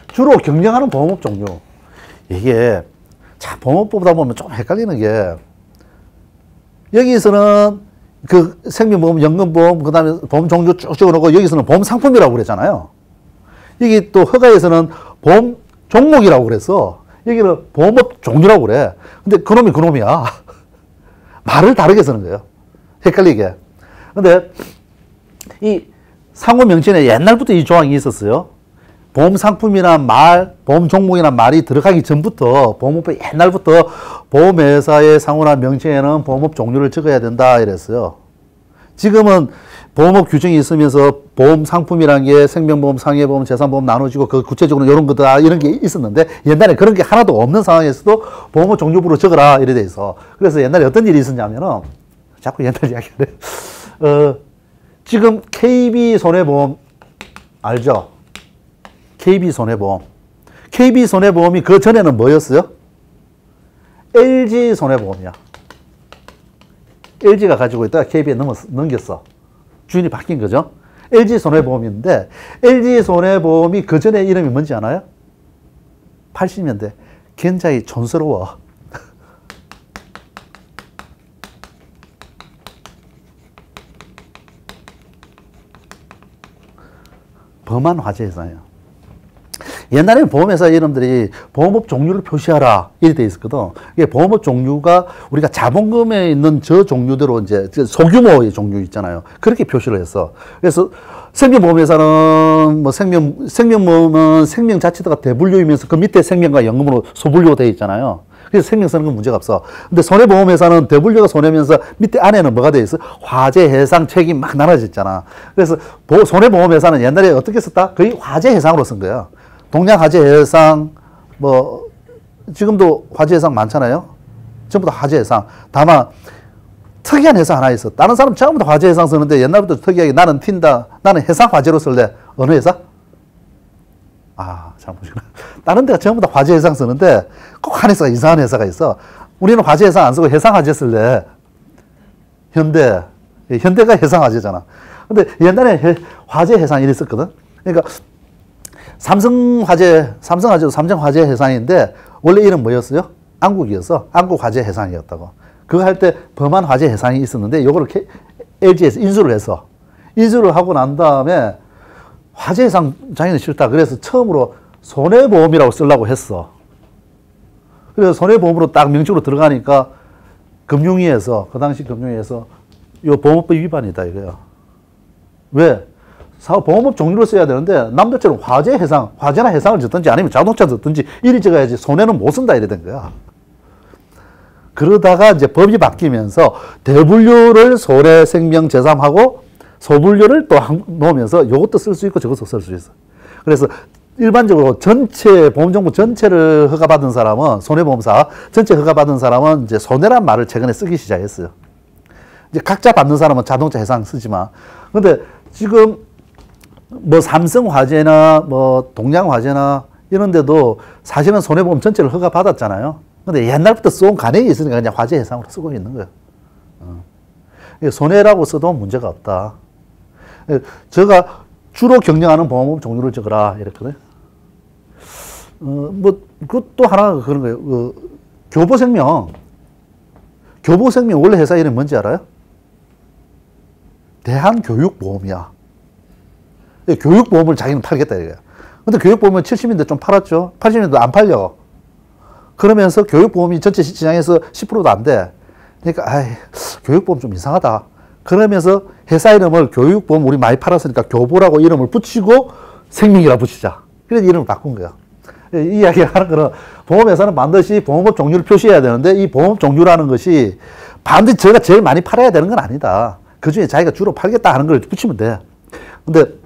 주로 경영하는 보험업 종류. 이게 자, 보험업 보다 보면 좀 헷갈리는 게, 여기서는 그 생명보험, 연금보험, 그 다음에 보험 종류 쭉 적어놓고 여기서는 보험 상품이라고 그랬잖아요. 여기 또 허가에서는 보험 종목이라고 그랬어. 여기는 보험업 종류라고 그래. 근데 그놈이 그놈이야. 말을 다르게 쓰는 거예요. 헷갈리게. 근데 이 상호 명칭에 옛날부터 이 조항이 있었어요. 보험 상품이나 말, 보험 종목이나 말이 들어가기 전부터 보험업법에 옛날부터 보험회사의 상호나 명칭에는 보험업 종류를 적어야 된다 이랬어요. 지금은 보험업 규정이 있으면서 보험 상품이라는 게 생명보험, 상해보험, 재산보험 나눠지고 그 구체적으로 이런 거다 이런 게 있었는데 옛날에 그런 게 하나도 없는 상황에서도 보험업 종류부로 적어라 이래 돼 있어. 그래서 옛날에 어떤 일이 있었냐면은 자꾸 옛날 이야기를 지금 KB 손해보험 알죠? KB손해보험. KB손해보험이 그 전에는 뭐였어요? LG손해보험이야. LG가 가지고 있다가 KB에 넘겼어. 주인이 바뀐 거죠. LG손해보험인데 LG손해보험이 그 전에 이름이 뭔지 아나요? 80년대. 굉장히 촌스러워. 범한화재회사예요. 옛날에는 보험회사 이름들이 보험업 종류를 표시하라 이렇게 돼 있었거든. 이게 보험업 종류가 우리가 자본금에 있는 저 종류대로 이제 소규모의 종류 있잖아요. 그렇게 표시를 했어. 그래서 생명보험회사는 뭐 생명보험은 생명 자체가 대분류이면서 그 밑에 생명과 연금으로 소분류가 되어 있잖아요. 그래서 생명 쓰는 건 문제가 없어. 근데 손해보험회사는 대분류가 손해면서 밑에 안에는 뭐가 되어 있어? 화재, 해상, 책임 막 나눠져 있잖아. 그래서 손해보험회사는 옛날에 어떻게 썼다? 거의 화재, 해상으로 쓴 거야. 동양 화재 해상, 뭐, 지금도 화재 해상 많잖아요. 전부 다 화재 해상. 다만, 특이한 회사 하나 있어. 다른 사람 전부 다 화재 해상 쓰는데 옛날부터 특이하게 나는 튄다. 나는 해상 화재로 쓸래. 어느 회사? 아, 잘 보시구나. 다른 데가 전부 다 화재 해상 쓰는데 꼭 한 회사가 이상한 회사가 있어. 우리는 화재 해상 안 쓰고 해상 화재 쓸래. 현대. 현대가 해상 화재잖아. 근데 옛날에 화재 해상 이랬 썼거든. 그러니까 삼성화재도 삼성화재 해상인데 원래 이름 뭐였어요? 안국이었어. 안국화재 해상이었다고. 그거 할 때 범한 화재 해상이 있었는데 이거를 LG에서 인수를 했어. 인수를 하고 난 다음에 화재 해상 자기는 싫다. 그래서 처음으로 손해보험이라고 쓰려고 했어. 그래서 손해보험으로 딱 명칭으로 들어가니까 금융위에서 그 당시 금융위에서 이거 보험법 위반이다 이거야. 왜? 보험업 종류를 써야 되는데 남들처럼 화재 해상, 화재나 해상을 짓든지 아니면 자동차 짓든지 이리 적어야지 손해는 못 쓴다 이래 된 거야. 그러다가 이제 법이 바뀌면서 대분류를 손해, 생명, 재산하고 소분류를 또 놓으면서 이것도 쓸 수 있고 저것도 쓸 수 있어. 그래서 일반적으로 전체 보험정보 전체를 허가받은 사람은 손해보험사 전체 허가받은 사람은 이제 손해란 말을 최근에 쓰기 시작했어요. 이제 각자 받는 사람은 자동차 해상 쓰지만 근데 지금 뭐 삼성화재나 뭐 동양화재나 이런 데도 사실은 손해보험 전체를 허가받았잖아요. 근데 옛날부터 써온 관행이 있으니까 그냥 화재 해상으로 쓰고 있는 거예요. 손해라고 써도 문제가 없다. 제가 주로 경영하는 보험업 종류를 적어라 이랬거든요. 뭐 그것도 하나 그런 거예요. 교보생명 원래 회사 이름이 뭔지 알아요? 대한교육보험이야. 교육보험을 자기는 팔겠다 이거야. 근데 교육보험은 70년대 좀 팔았죠. 80년대 안 팔려. 그러면서 교육보험이 전체 시장에서 10%도 안 돼. 그러니까 교육보험 좀 이상하다. 그러면서 회사 이름을 교육보험 우리 많이 팔았으니까 교보라고 이름을 붙이고 생명이라 붙이자. 그래서 이름을 바꾼 거야. 이 이야기를 하는 거는 보험회사는 반드시 보험업 종류를 표시해야 되는데 이 보험업 종류라는 것이 반드시 제가 제일 많이 팔아야 되는 건 아니다. 그 중에 자기가 주로 팔겠다 하는 걸 붙이면 돼. 근데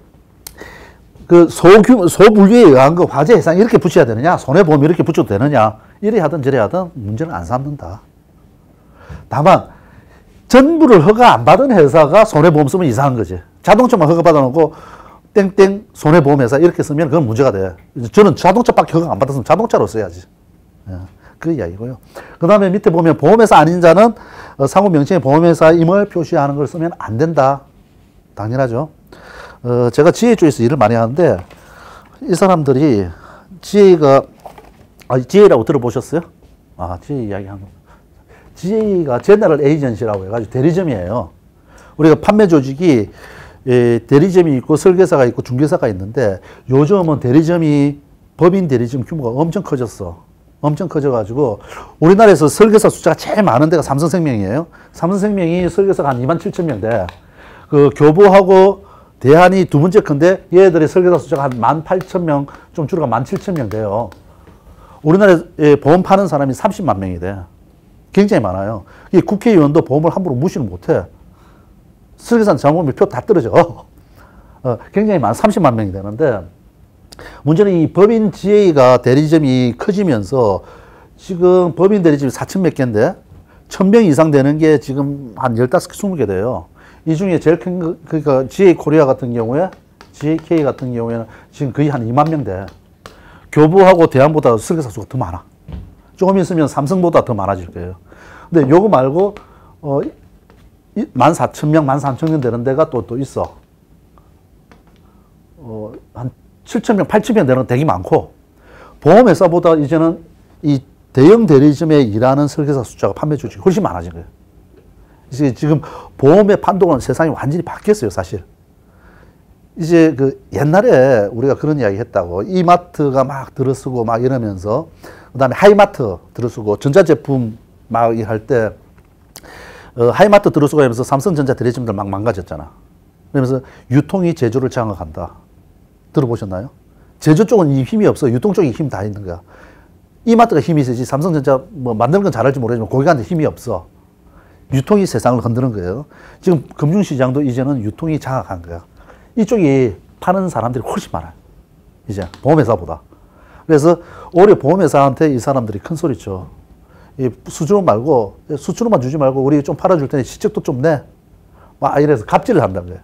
그 소분류에 의한 거 화재 해상 이렇게 붙여야 되느냐? 손해보험 이렇게 붙여도 되느냐? 이래 하든 저래 하든 문제는 안 삼는다. 다만 전부를 허가 안 받은 회사가 손해보험 쓰면 이상한 거지. 자동차만 허가 받아놓고 땡땡 손해보험회사 이렇게 쓰면 그건 문제가 돼. 저는 자동차밖에 허가 안 받았으면 자동차로 써야지. 그 이야기고요. 그 다음에 밑에 보면 보험회사 아닌 자는 상호 명칭에 보험회사임을 표시하는 걸 쓰면 안 된다. 당연하죠. 제가 지혜 쪽에서 일을 많이 하는데 이 사람들이 지혜라고 들어보셨어요? 지혜 이야기하는 거. 지혜가 제너럴 에이전시라고 해가지고 대리점이에요. 우리가 판매 조직이 대리점이 있고 설계사가 있고 중개사가 있는데 요즘은 대리점이 법인 대리점 규모가 엄청 커졌어. 엄청 커져가지고 우리나라에서 설계사 숫자가 제일 많은 데가 삼성생명이에요. 삼성생명이 설계사가 한 2만 7천 명 돼. 그 교보하고 대한이 두 번째 큰데 얘들의 설계사 숫자가 한 1만 8천 명, 좀 줄어가 1만 7천 명 돼요. 우리나라에 보험 파는 사람이 30만 명이 돼. 굉장히 많아요. 이 국회의원도 보험을 함부로 무시는 못해. 설계사는 잘못하면 표 다 떨어져. 굉장히 많아. 30만 명이 되는데, 문제는 이 법인 GA가 대리점이 커지면서 지금 법인 대리점이 4천 몇 개인데 1,000명 이상 되는 게 지금 한 15개, 20개 돼요. 이 중에 제일 큰 거, 그러니까 GA 코리아 같은 경우에, GAK 같은 경우에는 지금 거의 한 2만 명 돼. 교보하고 대한보다 설계사 수가 더 많아. 조금 있으면 삼성보다 더 많아질 거예요. 근데 요거 말고, 14,000명, 13,000명 되는 데가 또 있어. 한 7,000명, 8,000명 되는 거 되게 많고, 보험회사보다 이제는 이 대형 대리점에 일하는 설계사 숫자가 판매 주식이 훨씬 많아진 거예요. 이제 지금 보험의 판도는 세상이 완전히 바뀌었어요, 사실. 이제 그 옛날에 우리가 그런 이야기 했다고. 이마트가 막 들어서고 막 이러면서, 그 다음에 하이마트 들어서고, 전자제품 막 할 때, 하이마트 들어서고 하면서 삼성전자 대리점들 막 망가졌잖아. 그러면서 유통이 제조를 장악한다. 들어보셨나요? 제조 쪽은 힘이 없어. 유통 쪽에 힘 다 있는 거야. 이마트가 힘이 세지 삼성전자 뭐 만드는 건 잘할지 모르지만 고객한테 힘이 없어. 유통이 세상을 흔드는 거예요. 지금 금융시장도 이제는 유통이 장악한 거야. 이쪽이 파는 사람들이 훨씬 많아요. 이제 보험회사보다. 그래서 오히려 보험회사한테 이 사람들이 큰 소리쳐. 이 수수료 말고 수수료만 주지 말고 우리 좀 팔아줄 테니 실적도 좀 내. 막 이래서 갑질을 한다는 거예요.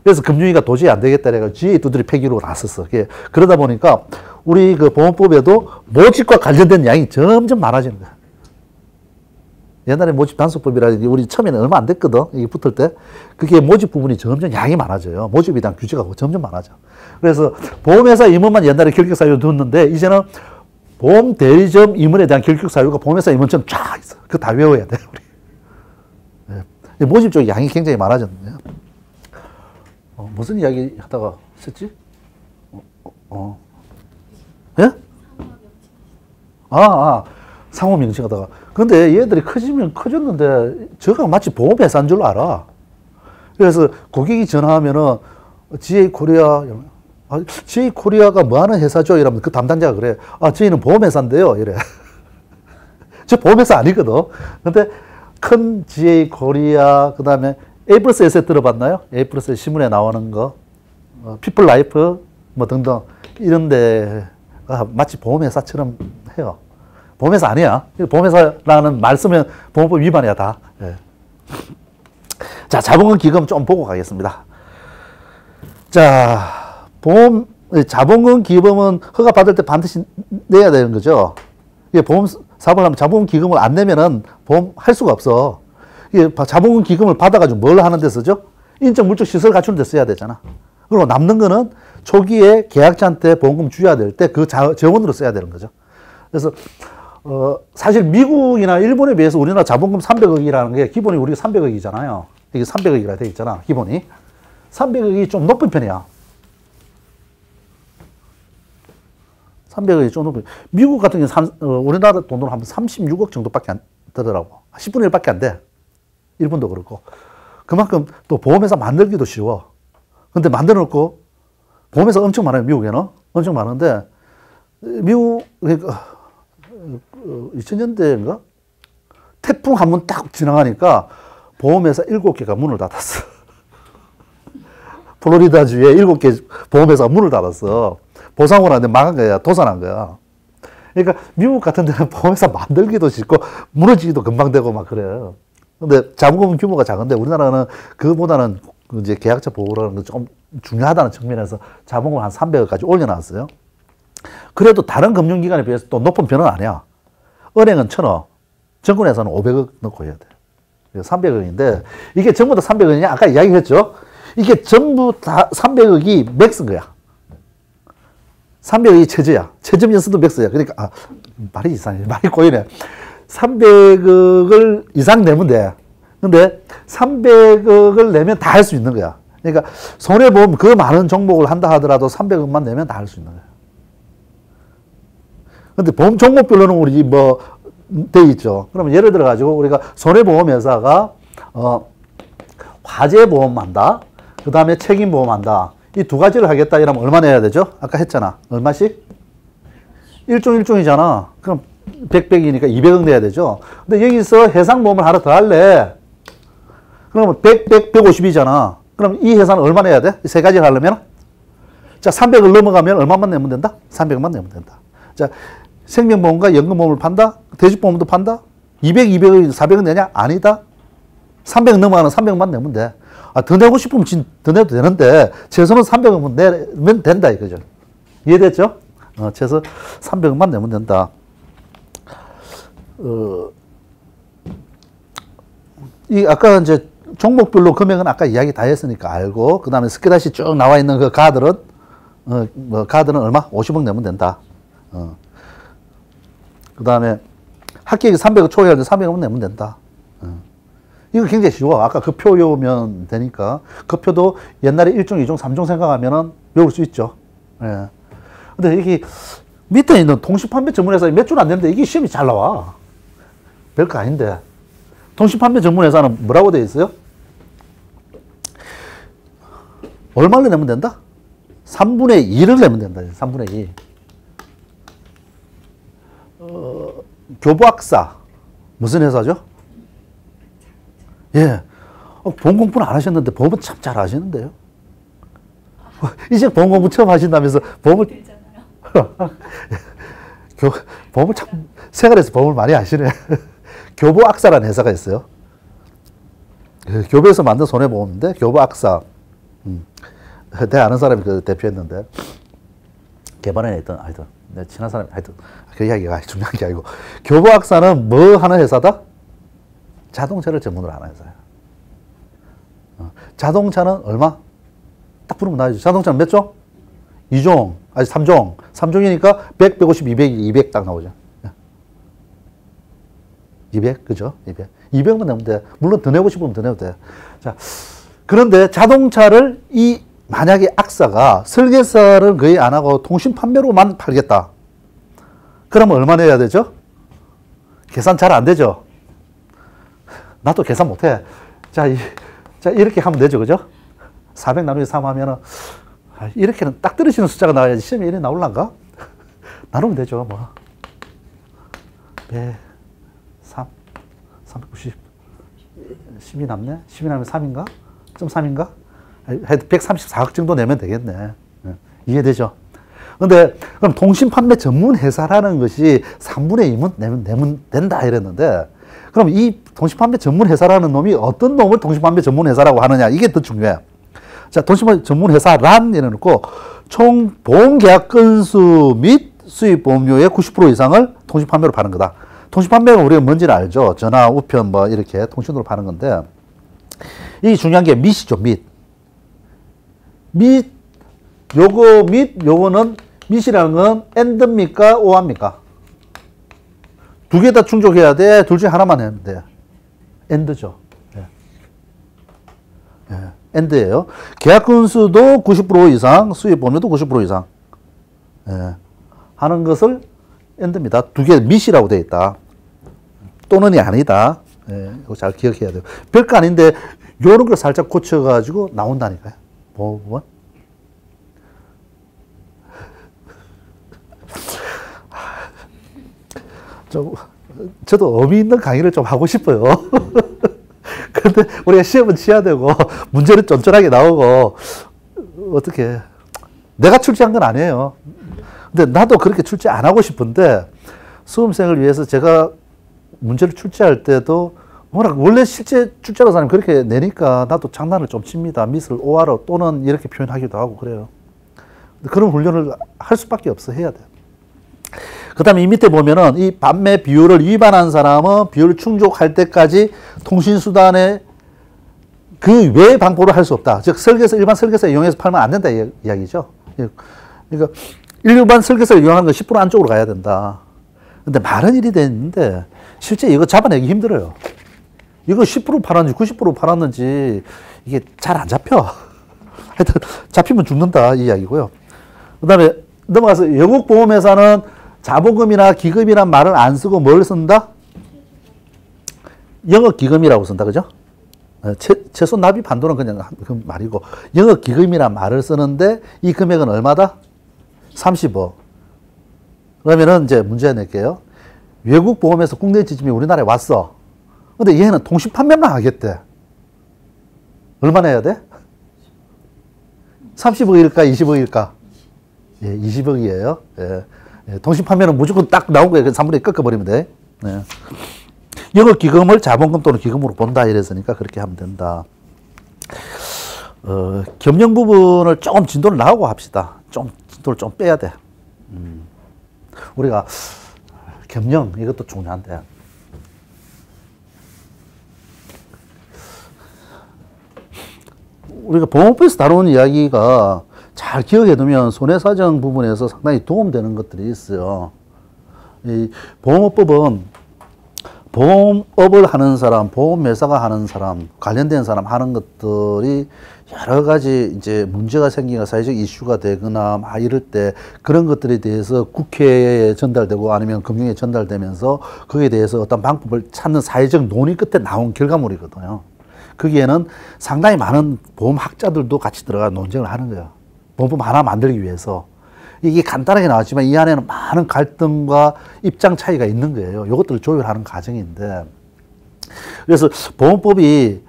그래서 금융위가 도저히 안 되겠다 해가지고 GA 두드리 폐기로 나섰어. 그러다 보니까 우리 그 보험법에도 모집과 관련된 양이 점점 많아지는 거야. 옛날에 모집 단속법이라든지 우리 처음에는 얼마 안 됐거든. 이게 붙을 때. 그게 모집 부분이 점점 양이 많아져요. 모집에 대한 규제가 점점 많아져. 그래서 보험회사 임원만 옛날에 결격사유 뒀는데 이제는 보험 대리점 임원에 대한 결격사유가 보험회사 임원처럼 쫙 있어. 그거 다 외워야 돼, 우리. 네. 모집 쪽 양이 굉장히 많아졌네요. 무슨 이야기 하다가 썼지? 예? 상호 명칭하다가. 근데 얘들이 커지면 커졌는데, 저가 마치 보험회사인 줄 알아. 그래서 고객이 전화하면은, GA 코리아, GA 코리아가 뭐 하는 회사죠? 이러면 그 담당자가 그래. 저희는 보험회사인데요. 이래. 저 보험회사 아니거든. 근데 큰 GA 코리아, 그 다음에 A 플러스 에셋 들어봤나요? A 플러스 신문에 나오는 거, 피플 라이프, 뭐 등등, 이런 데가 마치 보험회사처럼 해요. 보험회사 아니야. 보험회사라는 말 쓰면 보험법 위반이야, 다. 예. 자, 자본금 기금 좀 보고 가겠습니다. 자, 자본금 기금은 허가 받을 때 반드시 내야 되는 거죠. 이게 보험 사업을 하면 자본금 기금을 안 내면은 보험 할 수가 없어. 이게 자본금 기금을 받아가지고 뭘 하는 데 쓰죠? 인적 물적 시설 갖추는 데 써야 되잖아. 그리고 남는 거는 초기에 계약자한테 보험금 줘야 될 때 그 재원으로 써야 되는 거죠. 그래서 사실 미국이나 일본에 비해서 우리나라 자본금 300억이라는 게 기본이 우리가 300억이잖아요. 이게 300억이라 돼 있잖아, 기본이. 300억이 좀 높은 편이야. 300억이 좀 높은. 미국 같은 경우는 우리나라 돈으로 하면 36억 정도밖에 안 되더라고. 10분의 1밖에 안 돼. 일본도 그렇고. 그만큼 또 보험회사 만들기도 쉬워. 근데 만들어 놓고 보험회사 엄청 많아요, 미국에는. 엄청 많은데, 미국, 2000년대인가? 태풍 한 번 딱 지나가니까 보험회사 7개가 문을 닫았어. 플로리다주에 7개 보험회사가 문을 닫았어. 보상을 하는데 망한 거야. 도산한 거야. 그러니까 미국 같은 데는 보험회사 만들기도 쉽고 무너지기도 금방 되고 막 그래요. 근데 자본금 규모가 작은데 우리나라는 그보다는 이제 계약자 보호라는 게 좀 중요하다는 측면에서 자본금을 한 300억까지 올려놨어요. 그래도 다른 금융기관에 비해서 또 높은 편은 아니야. 은행은 1,000억, 정권에서는 500억 넣고 해야 돼. 300억인데, 이게 전부 다 300억이냐? 아까 이야기했죠? 이게 전부 다 300억이 맥스인 거야. 300억이 최저야. 최저 연수도 맥스야. 그러니까, 말이 이상해. 말이 꼬이네. 300억을 이상 내면 돼. 근데 300억을 내면 다 할 수 있는 거야. 그러니까 손해보험 그 많은 종목을 한다 하더라도 300억만 내면 다 할 수 있는 거야. 근데 보험 종목별로는 우리 뭐 돼 있죠. 그러면 예를 들어 가지고 우리가 손해보험 회사가 화재보험 한다. 그 다음에 책임보험 한다. 이 두 가지를 하겠다 이러면 얼마 내야 되죠? 아까 했잖아. 얼마씩? 일종이잖아. 그럼 100이니까 200억 내야 되죠. 근데 여기서 해상보험을 하나 더 할래. 그러면 150이잖아. 그럼 이 회사는 얼마 내야 돼? 이 세 가지를 하려면? 자, 300을 넘어가면 얼마만 내면 된다? 300만 내면 된다. 자, 생명보험과 연금보험을 판다? 대주보험도 판다? 200, 200을 400은 내냐? 아니다. 300 넘어가는 300만 내면 돼. 더 내고 싶으면 더 내도 되는데, 최소는 300만 내면 된다, 이거죠. 이해됐죠? 최소 300만 내면 된다. 아까 이제 종목별로 금액은 아까 이야기 다 했으니까 알고, 그 다음에 스케다시 쭉 나와 있는 그 가들은, 가들은 얼마? 50억 내면 된다. 그 다음에 합격이 300억 초과해야 300억 내면 된다. 이거 굉장히 쉬워. 아까 그 표 외우면 되니까. 그 표도 옛날에 1종, 2종, 3종 생각하면은 외울 수 있죠. 예. 근데 이게 밑에 있는 통신판매 전문회사 몇 줄 안 되는데 이게 시험이 잘 나와. 별거 아닌데. 통신판매 전문회사는 뭐라고 되어 있어요? 얼마를 내면 된다? 3분의 2를 내면 된다. 3분의 2. 교보학사. 무슨 회사죠? 예. 보험 공부는 안 하셨는데 보험은 참 잘 하시는데요. 이제 보험 공부 처음 하신다면서 보험을. 보험을 참, 생활에서 보험을 많이 하시네. 교보학사라는 회사가 있어요. 교보에서 만든 손해보험인데, 교보학사. 내가 아는 사람이 그 대표했는데, 개발에 있던, 하여튼, 내 친한 사람이, 하여튼, 그 이야기가 중요한 게 아니고, 교보학사는 뭐 하는 회사다? 자동차를 전문으로 하는 회사야. 자동차는 얼마? 딱 부르면 나오죠. 자동차는 몇 종? 2종, 아니 3종. 3종이니까 100, 150, 200, 200 딱 나오죠. 200, 그죠? 200. 200만 내면 돼. 물론 더 내고 싶으면 더 내도 돼. 자, 그런데 자동차를 만약에 악사가 설계사를 거의 안 하고 통신 판매로만 팔겠다. 그러면 얼마 내야 되죠? 계산 잘 안 되죠? 나도 계산 못 해. 자, 이렇게 하면 되죠. 그죠? 400 나누기 3 하면은, 이렇게는 딱 떨어지는 숫자가 나와야지 시험에 이렇게 나올란가? 나누면 되죠. 뭐. 100, 3, 390. 10이 남네? 10이 남으면 3인가? 0.3인가? 134억 정도 내면 되겠네. 이해되죠? 근데, 그럼 통신 판매 전문 회사라는 것이 3분의 2면 내면 된다 이랬는데, 그럼 이 통신 판매 전문 회사라는 놈이 어떤 놈을 통신 판매 전문 회사라고 하느냐? 이게 더 중요해요. 자, 통신 판매 전문 회사란 이래놓고, 총 보험 계약 건수 및 수입 보험료의 90% 이상을 통신 판매로 파는 거다. 통신 판매가 우리가 뭔지는 알죠? 전화, 우편, 뭐, 이렇게 통신으로 파는 건데, 이게 중요한 게 밋이죠, 밋. 밋, 요거는, 밋이라는 건 엔드입니까? 오합니까? 두 개 다 충족해야 돼? 둘 중에 하나만 해야 돼? 엔드죠. 예. 예. 엔드예요. 계약 건수도 90% 이상, 수입 보험료도 90% 이상. 예. 하는 것을 엔드입니다. 두 개 밋이라고 되어 있다. 또는이 아니다. 예. 이거 잘 기억해야 돼요. 별거 아닌데, 요런 걸 살짝 고쳐가지고 나온다니까요. 보험은. 저도 의미 있는 강의를 좀 하고 싶어요. 근데 우리가 시험은 치야 되고, 문제는 쫀쫀하게 나오고, 어떻게. 내가 출제한 건 아니에요. 근데 나도 그렇게 출제 안 하고 싶은데, 수험생을 위해서 제가 문제를 출제할 때도, 원래 실제 출제하는 사람이 그렇게 내니까 나도 장난을 좀 칩니다. 미스를 오하러 또는 이렇게 표현하기도 하고 그래요. 그런 훈련을 할 수밖에 없어. 해야 돼. 그 다음에 이 밑에 보면은 이 판매 비율을 위반한 사람은 비율을 충족할 때까지 통신수단의 그 외의 방법을 할 수 없다. 즉, 일반 설계서 이용해서 팔면 안 된다. 이야기죠. 그러니까, 일반 설계서를 이용하는 건 10% 안쪽으로 가야 된다. 근데 말은 일이 됐는데, 실제 이거 잡아내기 힘들어요. 이거 10% 팔았는지 90% 팔았는지 이게 잘 안 잡혀. 하여튼, 잡히면 죽는다. 이 이야기고요. 그 다음에 넘어가서 영국 보험회사는 자보금이나 기금이란 말을 안 쓰고 뭘 쓴다? 영업기금이라고 쓴다. 그죠? 최소 납입 한도는 그냥 그 말이고, 영업기금이란 말을 쓰는데 이 금액은 얼마다? 30억. 그러면은 이제 문제 낼게요. 외국 보험에서 국내 지점이 우리나라에 왔어. 근데 얘는 통신 판매만 하겠대. 얼마나 해야 돼? 30억일까? 20억일까? 예, 20억이에요. 예. 예, 통신 판매는 무조건 딱 나온 거예요. 3분의 1 꺾어버리면 돼. 예. 영업기금을 자본금 또는 기금으로 본다 이랬으니까 그렇게 하면 된다. 겸용 부분을 조금 진도를 나오고 합시다. 좀 진도를 좀 빼야 돼. 우리가 겸용 이것도 중요한데, 우리가 보험법에서 다루는 이야기가 잘 기억해두면 손해사정 부분에서 상당히 도움되는 것들이 있어요. 이 보험업법은 보험업을 하는 사람, 보험회사가 하는 사람, 관련된 사람 하는 것들이 여러 가지 이제 문제가 생기거나 사회적 이슈가 되거나 막 이럴 때 그런 것들에 대해서 국회에 전달되고 아니면 금융에 전달되면서 거기에 대해서 어떤 방법을 찾는 사회적 논의 끝에 나온 결과물이거든요. 거기에는 상당히 많은 보험학자들도 같이 들어가 논쟁을 하는 거예요. 보험법 하나 만들기 위해서. 이게 간단하게 나왔지만 이 안에는 많은 갈등과 입장 차이가 있는 거예요. 이것들을 조율하는 과정인데, 그래서 보험법이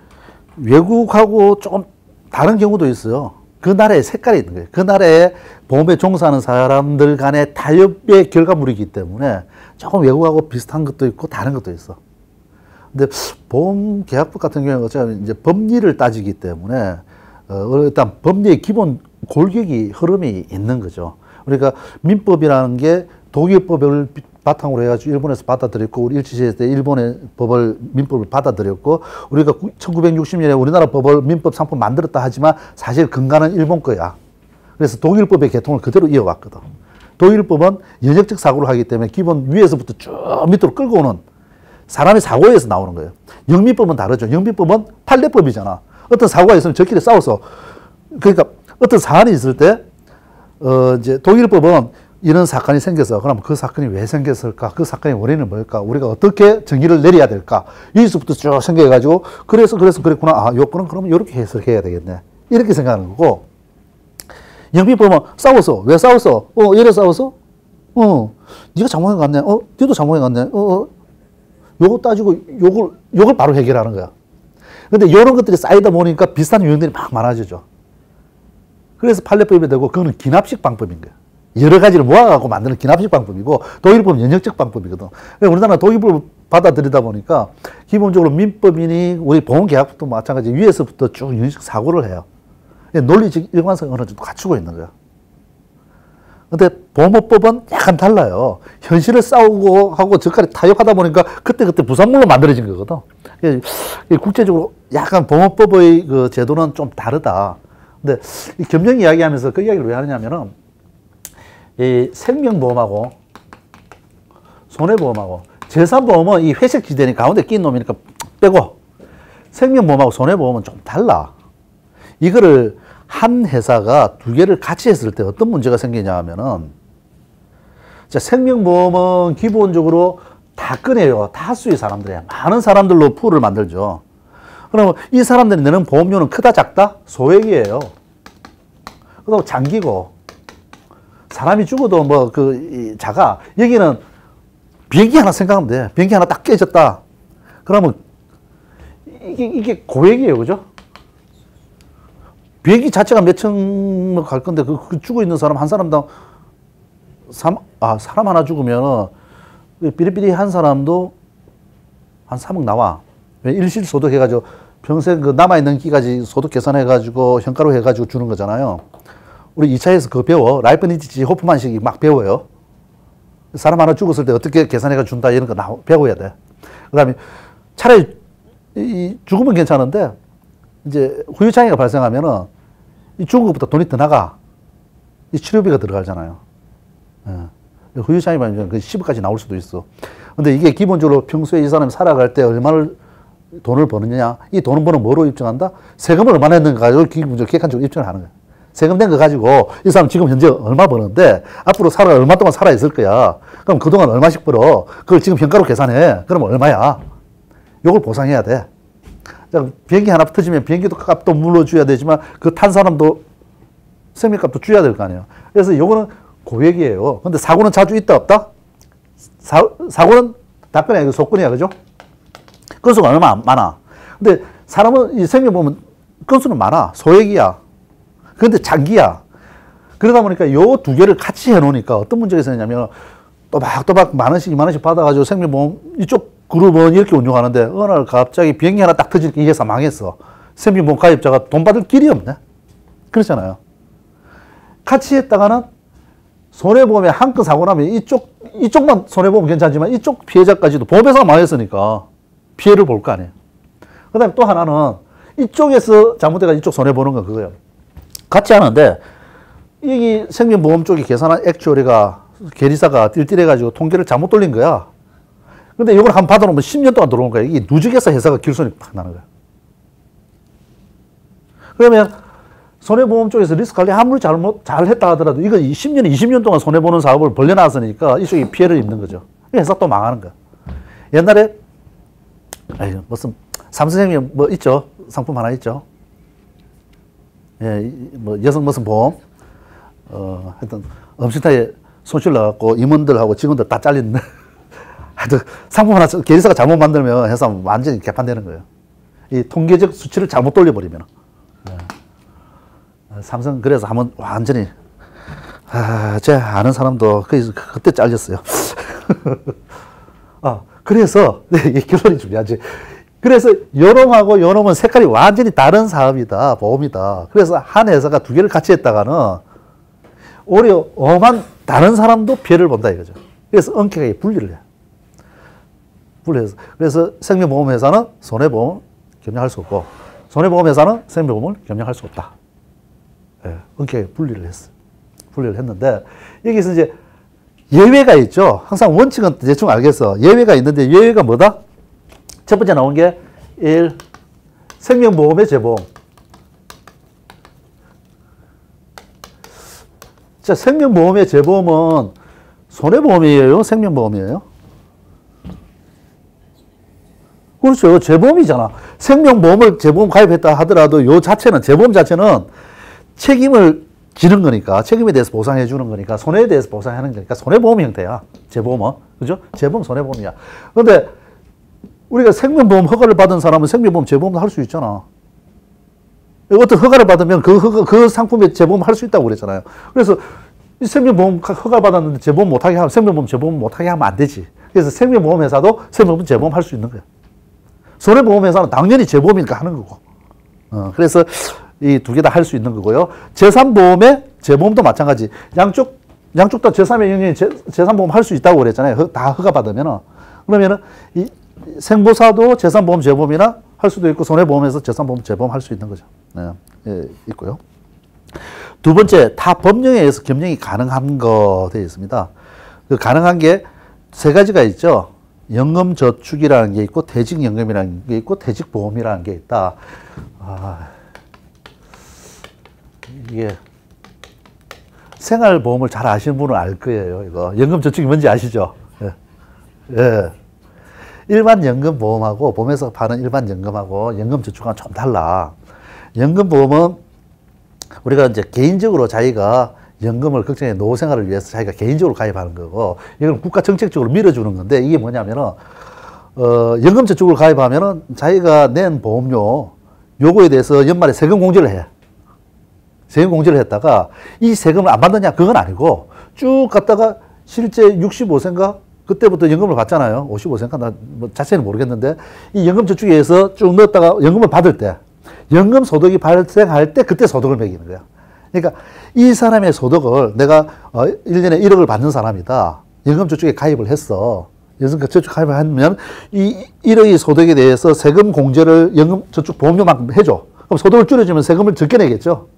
외국하고 조금 다른 경우도 있어요. 그 나라의 색깔이 있는 거예요. 그 나라에 보험에 종사하는 사람들 간의 타협의 결과물이기 때문에 조금 외국하고 비슷한 것도 있고 다른 것도 있어. 근데 보험계약법 같은 경우는 어차피 이제 법리를 따지기 때문에 일단 법리의 기본 골격이 흐름이 있는 거죠. 그러니까 민법이라는 게 독일법을 바탕으로 해가지고 일본에서 받아들였고, 우리 일제시대 때 일본의 법을, 민법을 받아들였고, 우리가 1960년에 우리나라 법을 민법 상품 만들었다 하지만 사실 근간은 일본 거야. 그래서 독일법의 계통을 그대로 이어왔거든. 독일법은 연역적 사고를 하기 때문에 기본 위에서부터 쭉 밑으로 끌고 오는 사람의 사고에서 나오는 거예요. 영민법은 다르죠. 영민법은 판례법이잖아. 어떤 사고가 있으면 저끼리 싸워서, 그러니까 어떤 사안이 있을 때 이제 독일법은 이런 사건이 생겨서, 그럼 그 사건이 왜 생겼을까? 그 사건의 원인은 뭘까? 우리가 어떻게 정의를 내려야 될까? 여기서부터 쭉 생겨가지고, 그래서 그랬구나. 아, 요거는 그러면 이렇게 해석해야 되겠네. 이렇게 생각하는 거고, 영민법은 싸웠어. 왜 싸웠어? 이래 싸웠어? 네가 잘못한 거 같네. 너도 잘못한 거 같네. 요거 따지고, 요걸 바로 해결하는 거야. 근데 이런 것들이 쌓이다 보니까 비슷한 유형들이 막 많아지죠. 그래서 판례법이 되고, 그거는 기납식 방법인 거야. 여러 가지를 모아갖고 만드는 기납식 방법이고, 독일법은 연역적 방법이거든. 우리나라는 독일법을 받아들이다 보니까 기본적으로 민법이니 우리 보험계약법도 마찬가지 위에서부터 쭉 연역적 사고를 해요. 논리적 일관성을 어느 정도 갖추고 있는 거야. 근데 보험업법은 약간 달라요. 현실을 싸우고 하고 저까지 타협하다 보니까 그때그때 부산물로 만들어진 거거든. 국제적으로 약간 보험업법의 그 제도는 좀 다르다. 근데 이 겸용 이야기하면서 그 이야기를 왜 하느냐면은, 이 생명보험하고 손해보험하고, 재산보험은 이 회색 지대니 가운데 낀 놈이니까 빼고, 생명보험하고 손해보험은 좀 달라. 이거를 한 회사가 두 개를 같이 했을 때 어떤 문제가 생기냐 하면은, 자, 생명보험은 기본적으로 다 꺼내요. 다수의 사람들이야. 많은 사람들로 풀을 만들죠. 그러면 이 사람들이 내는 보험료는 크다 작다? 소액이에요. 그리고 장기고, 사람이 죽어도 뭐 작아. 여기는 비행기 하나 생각하면 돼. 비행기 하나 딱 깨졌다. 그러면 이게 고액이에요. 그죠? 비행기 자체가 몇 층 갈 건데 그 죽어 있는 사람 한 사람당 사람 하나 죽으면 삐리삐리 한 사람도 한 3억 나와. 일실 소득해가지고 평생 그 남아있는 기까지 소득 계산해가지고 현가로 해가지고 주는 거잖아요. 우리 2차에서 그거 배워. 라이프니츠 호프만식이 막 배워요. 사람 하나 죽었을 때 어떻게 계산해가 준다 이런 거 배워야 돼. 그 다음에 차라리 죽으면 괜찮은데 이제 후유장애가 발생하면은 이 죽은 것보다 돈이 더 나가. 이 치료비가 들어가잖아요. 예. 후유장애 발생하면 10억까지 나올 수도 있어. 근데 이게 기본적으로 평소에 이 사람이 살아갈 때 얼마를 돈을 버느냐, 이 돈을 버는 뭐로 입증한다? 세금을 얼마나 했는가 가지고 기본적으로 객관적으로 입증을 하는 거야. 세금 낸 거 가지고 이 사람 지금 현재 얼마 버는데 앞으로 얼마 동안 살아 있을 거야. 그럼 그동안 얼마씩 벌어? 그걸 지금 현가로 계산해. 그러면 얼마야? 요걸 보상해야 돼. 비행기 하나 터지면 비행기도 값도 물어줘야 되지만 그 탄 사람도 생명값도 줘야 될 거 아니에요. 그래서 요거는 고액이에요. 근데 사고는 자주 있다 없다? 사고는 다건이 아니고 소건이야. 그죠? 건수가 얼마 안 많아. 근데 사람은 이 생명보험은 건수는 많아. 소액이야. 그런데 장기야. 그러다 보니까 요 두 개를 같이 해놓으니까 어떤 문제가 있었냐면 또박또박 만 원씩 2만 원씩 받아가지고 생명보험 이쪽 그룹은 이렇게 운영하는데 어느 날 갑자기 비행기 하나 딱 터지니까 이 회사 망했어. 생명보험 가입자가 돈 받을 길이 없네. 그렇잖아요. 같이 했다가는 손해보험에 한 건 사고 나면 이쪽만 손해보험 괜찮지만 이쪽 피해자까지도 보험회사가 망했으니까 피해를 볼 거 아니에요. 그 다음에 또 하나는 이쪽에서 잘못해가지고 이쪽 손해보는 건 그거예요. 같이 하는데 이 생명보험 쪽이 계산한 액추어리가 계리사가 띨띨해가지고 통계를 잘못 돌린 거야. 근데 이걸 한 번 받아놓으면 10년 동안 들어온 거야. 이게 누적해서 회사가 길손이 팍 나는 거야. 그러면 손해보험 쪽에서 리스크 관리 아무리 잘했다 하더라도 이거 10년, 20년 동안 손해보는 사업을 벌려놨으니까 이쪽이 피해를 입는 거죠. 회사 또 망하는 거야. 옛날에 무슨 삼성생명 뭐 있죠? 상품 하나 있죠? 예, 뭐 여성 무슨 보험 하여튼 엄청나게 손실 나갖고 임원들하고 직원들 다 잘리는 하여튼 상품 하나 계리사가 잘못 만들면 회사 완전히 개판되는 거예요. 이 통계적 수치를 잘못 돌려버리면. 삼성 그래서 한번 완전히 제 아는 사람도 그때 잘렸어요. 그래서 이 결론이 중요하지. 그래서 요놈하고 요놈은 색깔이 완전히 다른 사업이다, 보험이다. 그래서 한 회사가 두 개를 같이 했다가는 오히려 엄한 다른 사람도 피해를 본다 이거죠. 그래서 엄격하게 분리를 해. 분리해서. 그래서 생명보험회사는 손해보험을 겸용할 수 없고, 손해보험회사는 생명보험을 겸용할 수 없다. 예, 엄격하게 분리를 했어. 분리를 했는데, 여기서 이제 예외가 있죠. 항상 원칙은 대충 알겠어. 예외가 있는데, 예외가 뭐다? 첫 번째 나온 게 1. 생명보험의 재보험. 자, 생명보험의 재보험은 손해보험이에요? 생명보험이에요? 그렇죠. 재보험이잖아. 생명보험을 재보험 가입했다 하더라도 요 자체는, 재보험 자체는 책임을 지는 거니까, 책임에 대해서 보상해 주는 거니까, 손해에 대해서 보상하는 거니까 손해보험 형태야. 재보험은. 그죠? 재보험, 손해보험이야. 근데 우리가 생명보험 허가를 받은 사람은 생명보험 재보험도 할 수 있잖아. 어떤 허가를 받으면 그 상품의 재보험 할 수 있다고 그랬잖아요. 그래서 생명보험 허가 받았는데 재보험 못하게 하면, 생명보험 재보험 못하게 하면 안 되지. 그래서 생명보험 회사도 생명보험 재보험 할 수 있는 거야. 손해보험 회사는 당연히 재보험이니까 하는 거고. 그래서 이 두 개 다 할 수 있는 거고요. 재산보험의 재보험도 마찬가지. 양쪽 다 제3의 영역이 재산보험 할 수 있다고 그랬잖아요. 다 허가 받으면은. 그러면은 이 생보사도 재산보험 재보험이나 할 수도 있고, 손해보험에서 재산보험 재보험 할 수 있는 거죠. 네, 예, 있고요. 두 번째, 타 법령에 의해서 겸용이 가능한 거 되어 있습니다. 그 가능한 게 세 가지가 있죠. 연금저축이라는 게 있고, 퇴직연금이라는 게 있고, 퇴직보험이라는 게 있다. 이게 생활보험을 잘 아시는 분은 알 거예요. 이거 연금저축이 뭔지 아시죠? 예. 예. 일반 연금보험하고, 보험에서 파는 일반 연금하고 연금저축은 좀 달라. 연금보험은 우리가 이제 개인적으로 자기가 연금을 걱정해 노후생활을 위해서 자기가 개인적으로 가입하는 거고, 이건 국가 정책적으로 밀어주는 건데, 이게 뭐냐면은, 연금저축을 가입하면은 자기가 낸 보험료, 요거에 대해서 연말에 세금 공제를 해. 세금 공제를 했다가 이 세금을 안 받느냐? 그건 아니고, 쭉 갔다가 실제 65세인가? 그때부터 연금을 받잖아요. 55세인가? 나 뭐 자세히는 모르겠는데, 이 연금저축에 의해서 쭉 넣었다가 연금을 받을 때, 연금 소득이 발생할 때 그때 소득을 매기는 거야. 그러니까 이 사람의 소득을 내가 1년에 1억을 받는 사람이다. 연금저축에 가입을 했어. 연금저축 가입을 하면 이 1억의 소득에 대해서 세금 공제를 연금저축 보험료만큼 해줘. 그럼 소득을 줄여주면 세금을 적게 내겠죠.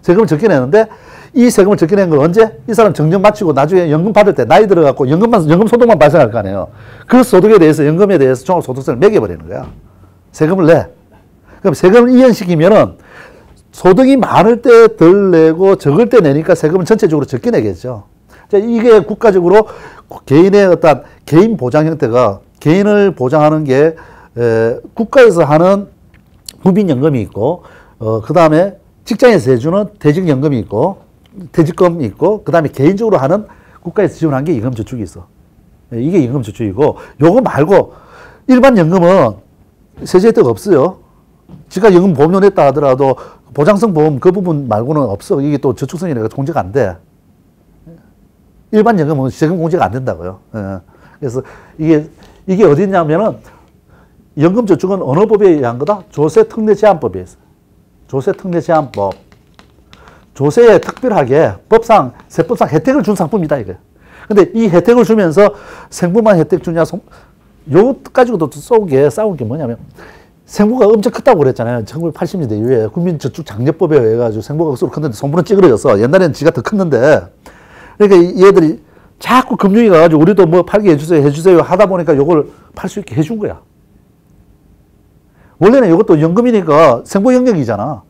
세금을 적게 내는데, 이 세금을 적게 낸 걸 언제? 이 사람 정년 마치고 나중에 연금 받을 때 나이 들어갖고 연금 소득만 발생할 거 아니에요. 그 소득에 대해서, 연금에 대해서 종합소득세를 매겨버리는 거야. 세금을 내. 그럼 세금을 이연시키면은 소득이 많을 때 덜 내고 적을 때 내니까 세금은 전체적으로 적게 내겠죠. 자, 이게 국가적으로 개인의 어떤 개인 보장 형태가, 개인을 보장하는 게 국가에서 하는 국민연금이 있고, 그 다음에 직장에서 해주는 퇴직연금이 있고, 퇴직금이 있고, 그 다음에 개인적으로 하는 국가에서 지원한 게 임금저축이 있어. 이게 임금저축이고, 요거 말고 일반 연금은 세제 혜택 없어요. 지가 연금 보험료 냈다 하더라도 보장성 보험 그 부분 말고는 없어. 이게 또 저축성이니까 공제가 안 돼. 일반 연금은 세금 공제가 안 된다고요. 그래서 이게 어디 있냐면은 연금저축은 어느 법에 의한 거다? 조세특례제한법에 있어. 조세특례제한법. 조세에 특별하게 법상, 세법상 혜택을 준 상품이다, 이거예요. 근데 이 혜택을 주면서 생부만 혜택 주냐, 요거 가지고도 싸운 게 뭐냐면, 생부가 엄청 컸다고 그랬잖아요. 1980년대 이후에 국민저축장려법에 의해 가지고 생부가 억수로 컸는데 손부는 찌그러져서 옛날에는 지가 더 컸는데, 그러니까 얘들이 자꾸 금융위 가가지고 우리도 뭐 팔게 해주세요 하다 보니까 요걸 팔 수 있게 해준 거야. 원래는 이것도 연금이니까 생보 영역이잖아.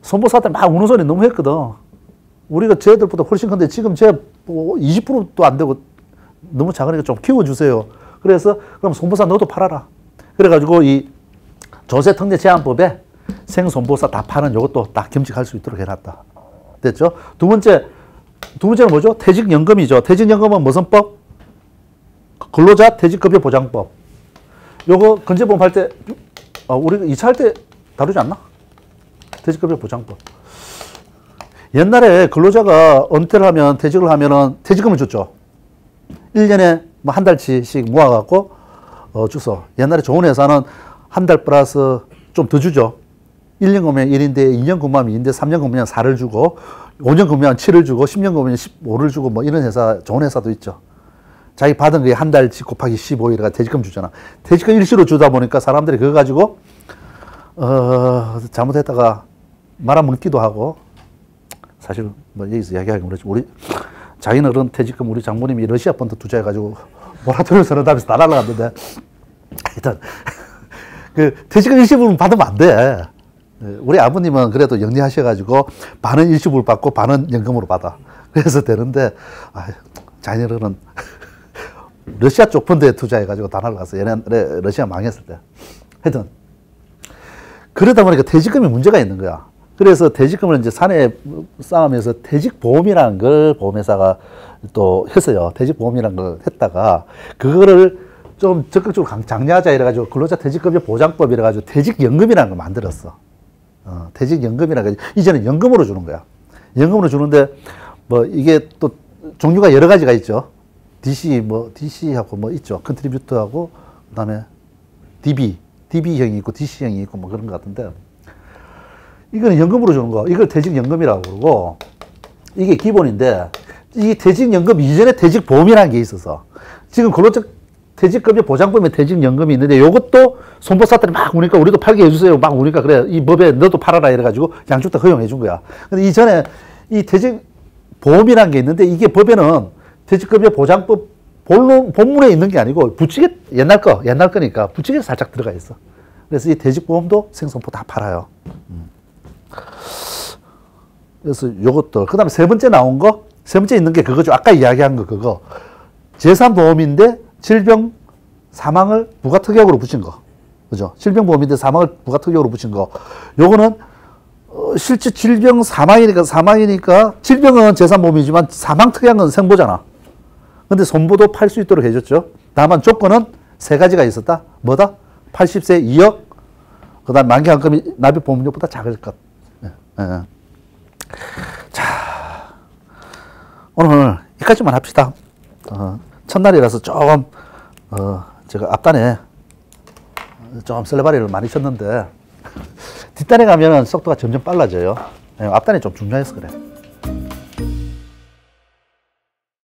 손보사들 막 우는 소리 너무 했거든. 우리가 쟤들보다 훨씬 큰데 지금 쟤 20%도 안 되고 너무 작으니까 좀 키워주세요. 그래서 그럼 손보사 너도 팔아라. 그래가지고 이 조세특례 제한법에 생손보사 다 파는 이것도 다 겸직할 수 있도록 해놨다. 됐죠? 두 번째는 뭐죠? 퇴직연금이죠. 퇴직연금은 무슨 법? 근로자 퇴직급여 보장법. 요거 건재보험 할 때, 우리가 2차 할 때 다루지 않나? 퇴직급여 보장법. 옛날에 근로자가 은퇴를 하면 퇴직을 하면은 퇴직금을 줬죠. 1년에 뭐 한 달치씩 모아갖고, 주소. 옛날에 좋은 회사는 한 달 플러스 좀 더 주죠. 1년 근무면 1인데, 2년 근무하면 2인데, 3년 근무면 4를 주고, 5년 근무면 7을 주고, 10년 근무면 15를 주고, 뭐 이런 회사, 좋은 회사도 있죠. 자기 받은 게 한 달치 곱하기 15일가 퇴직금 주잖아. 퇴직금 일시로 주다 보니까 사람들이 그거 가지고, 잘못했다가 말아먹기도 하고, 사실 뭐 여기서 이야기하기 그렇지. 우리 장인어른 퇴직금 우리 장모님이 러시아 펀드 투자해가지고 모라토리엄 선언하면서 다 날라갔는데, 하여튼, 그 퇴직금 일시불 받으면 안 돼. 우리 아버님은 그래도 영리하셔가지고 반은 일시불 받고 반은 연금으로 받아. 그래서 되는데, 장인어른은 러시아 쪽 펀드에 투자해가지고 다 날라갔어. 옛날에 러시아 망했을 때. 하여튼, 그러다 보니까 퇴직금이 문제가 있는 거야. 그래서 퇴직금을 이제 사내 싸움에서 퇴직보험이라는 걸 보험회사가 또 했어요. 퇴직보험이라는 걸 했다가, 그거를 좀 적극적으로 장려하자 이래가지고 근로자 퇴직급여 보장법 이래가지고 퇴직연금이라는 걸 만들었어. 퇴직연금이라는 거 이제는 연금으로 주는 거야. 연금으로 주는데, 뭐 이게 또 종류가 여러 가지가 있죠. DC하고 뭐 있죠. 컨트리뷰터하고, 그 다음에 DB형이 있고 DC형이 있고 뭐 그런 것 같은데, 이거는 연금으로 주는 거. 이걸 퇴직연금이라고 그러고, 이게 기본인데, 이 퇴직연금 이전에 퇴직보험이라는 게 있어서, 지금 근로자 퇴직급여 보장법에 퇴직연금이 있는데, 요것도 손보사들이 막 우니까 우리도 팔게 해주세요. 막 우니까 그래. 이 법에 너도 팔아라 이래가지고 양쪽 다 허용해 준 거야. 근데 이전에 이 퇴직보험이라는 게 있는데, 이게 법에는 퇴직급여 보장법 본문에 있는 게 아니고, 부칙에 옛날 거니까 부칙에 살짝 들어가 있어. 그래서 이 퇴직보험도 생손보 다 팔아요. 그래서 요것도, 그 다음에 세 번째 나온 거, 세 번째 있는 게 그거죠. 아까 이야기한 거 그거. 재산보험인데 질병 사망을 부가특약으로 붙인 거. 그죠? 질병보험인데 사망을 부가특약으로 붙인 거. 요거는, 실제 질병 사망이니까, 질병은 재산보험이지만 사망특약은 생보잖아. 근데 손보도 팔 수 있도록 해줬죠. 다만 조건은 세 가지가 있었다. 뭐다? 80세 2억, 그 다음 만기 한금이 납입보험료보다 작을 것. 자, 오늘 여기까지만 합시다. 첫날이라서 조금, 제가 앞단에 좀 설레발이를 많이 쳤는데, 뒷단에 가면 속도가 점점 빨라져요. 앞단이 좀 중요해서 그래.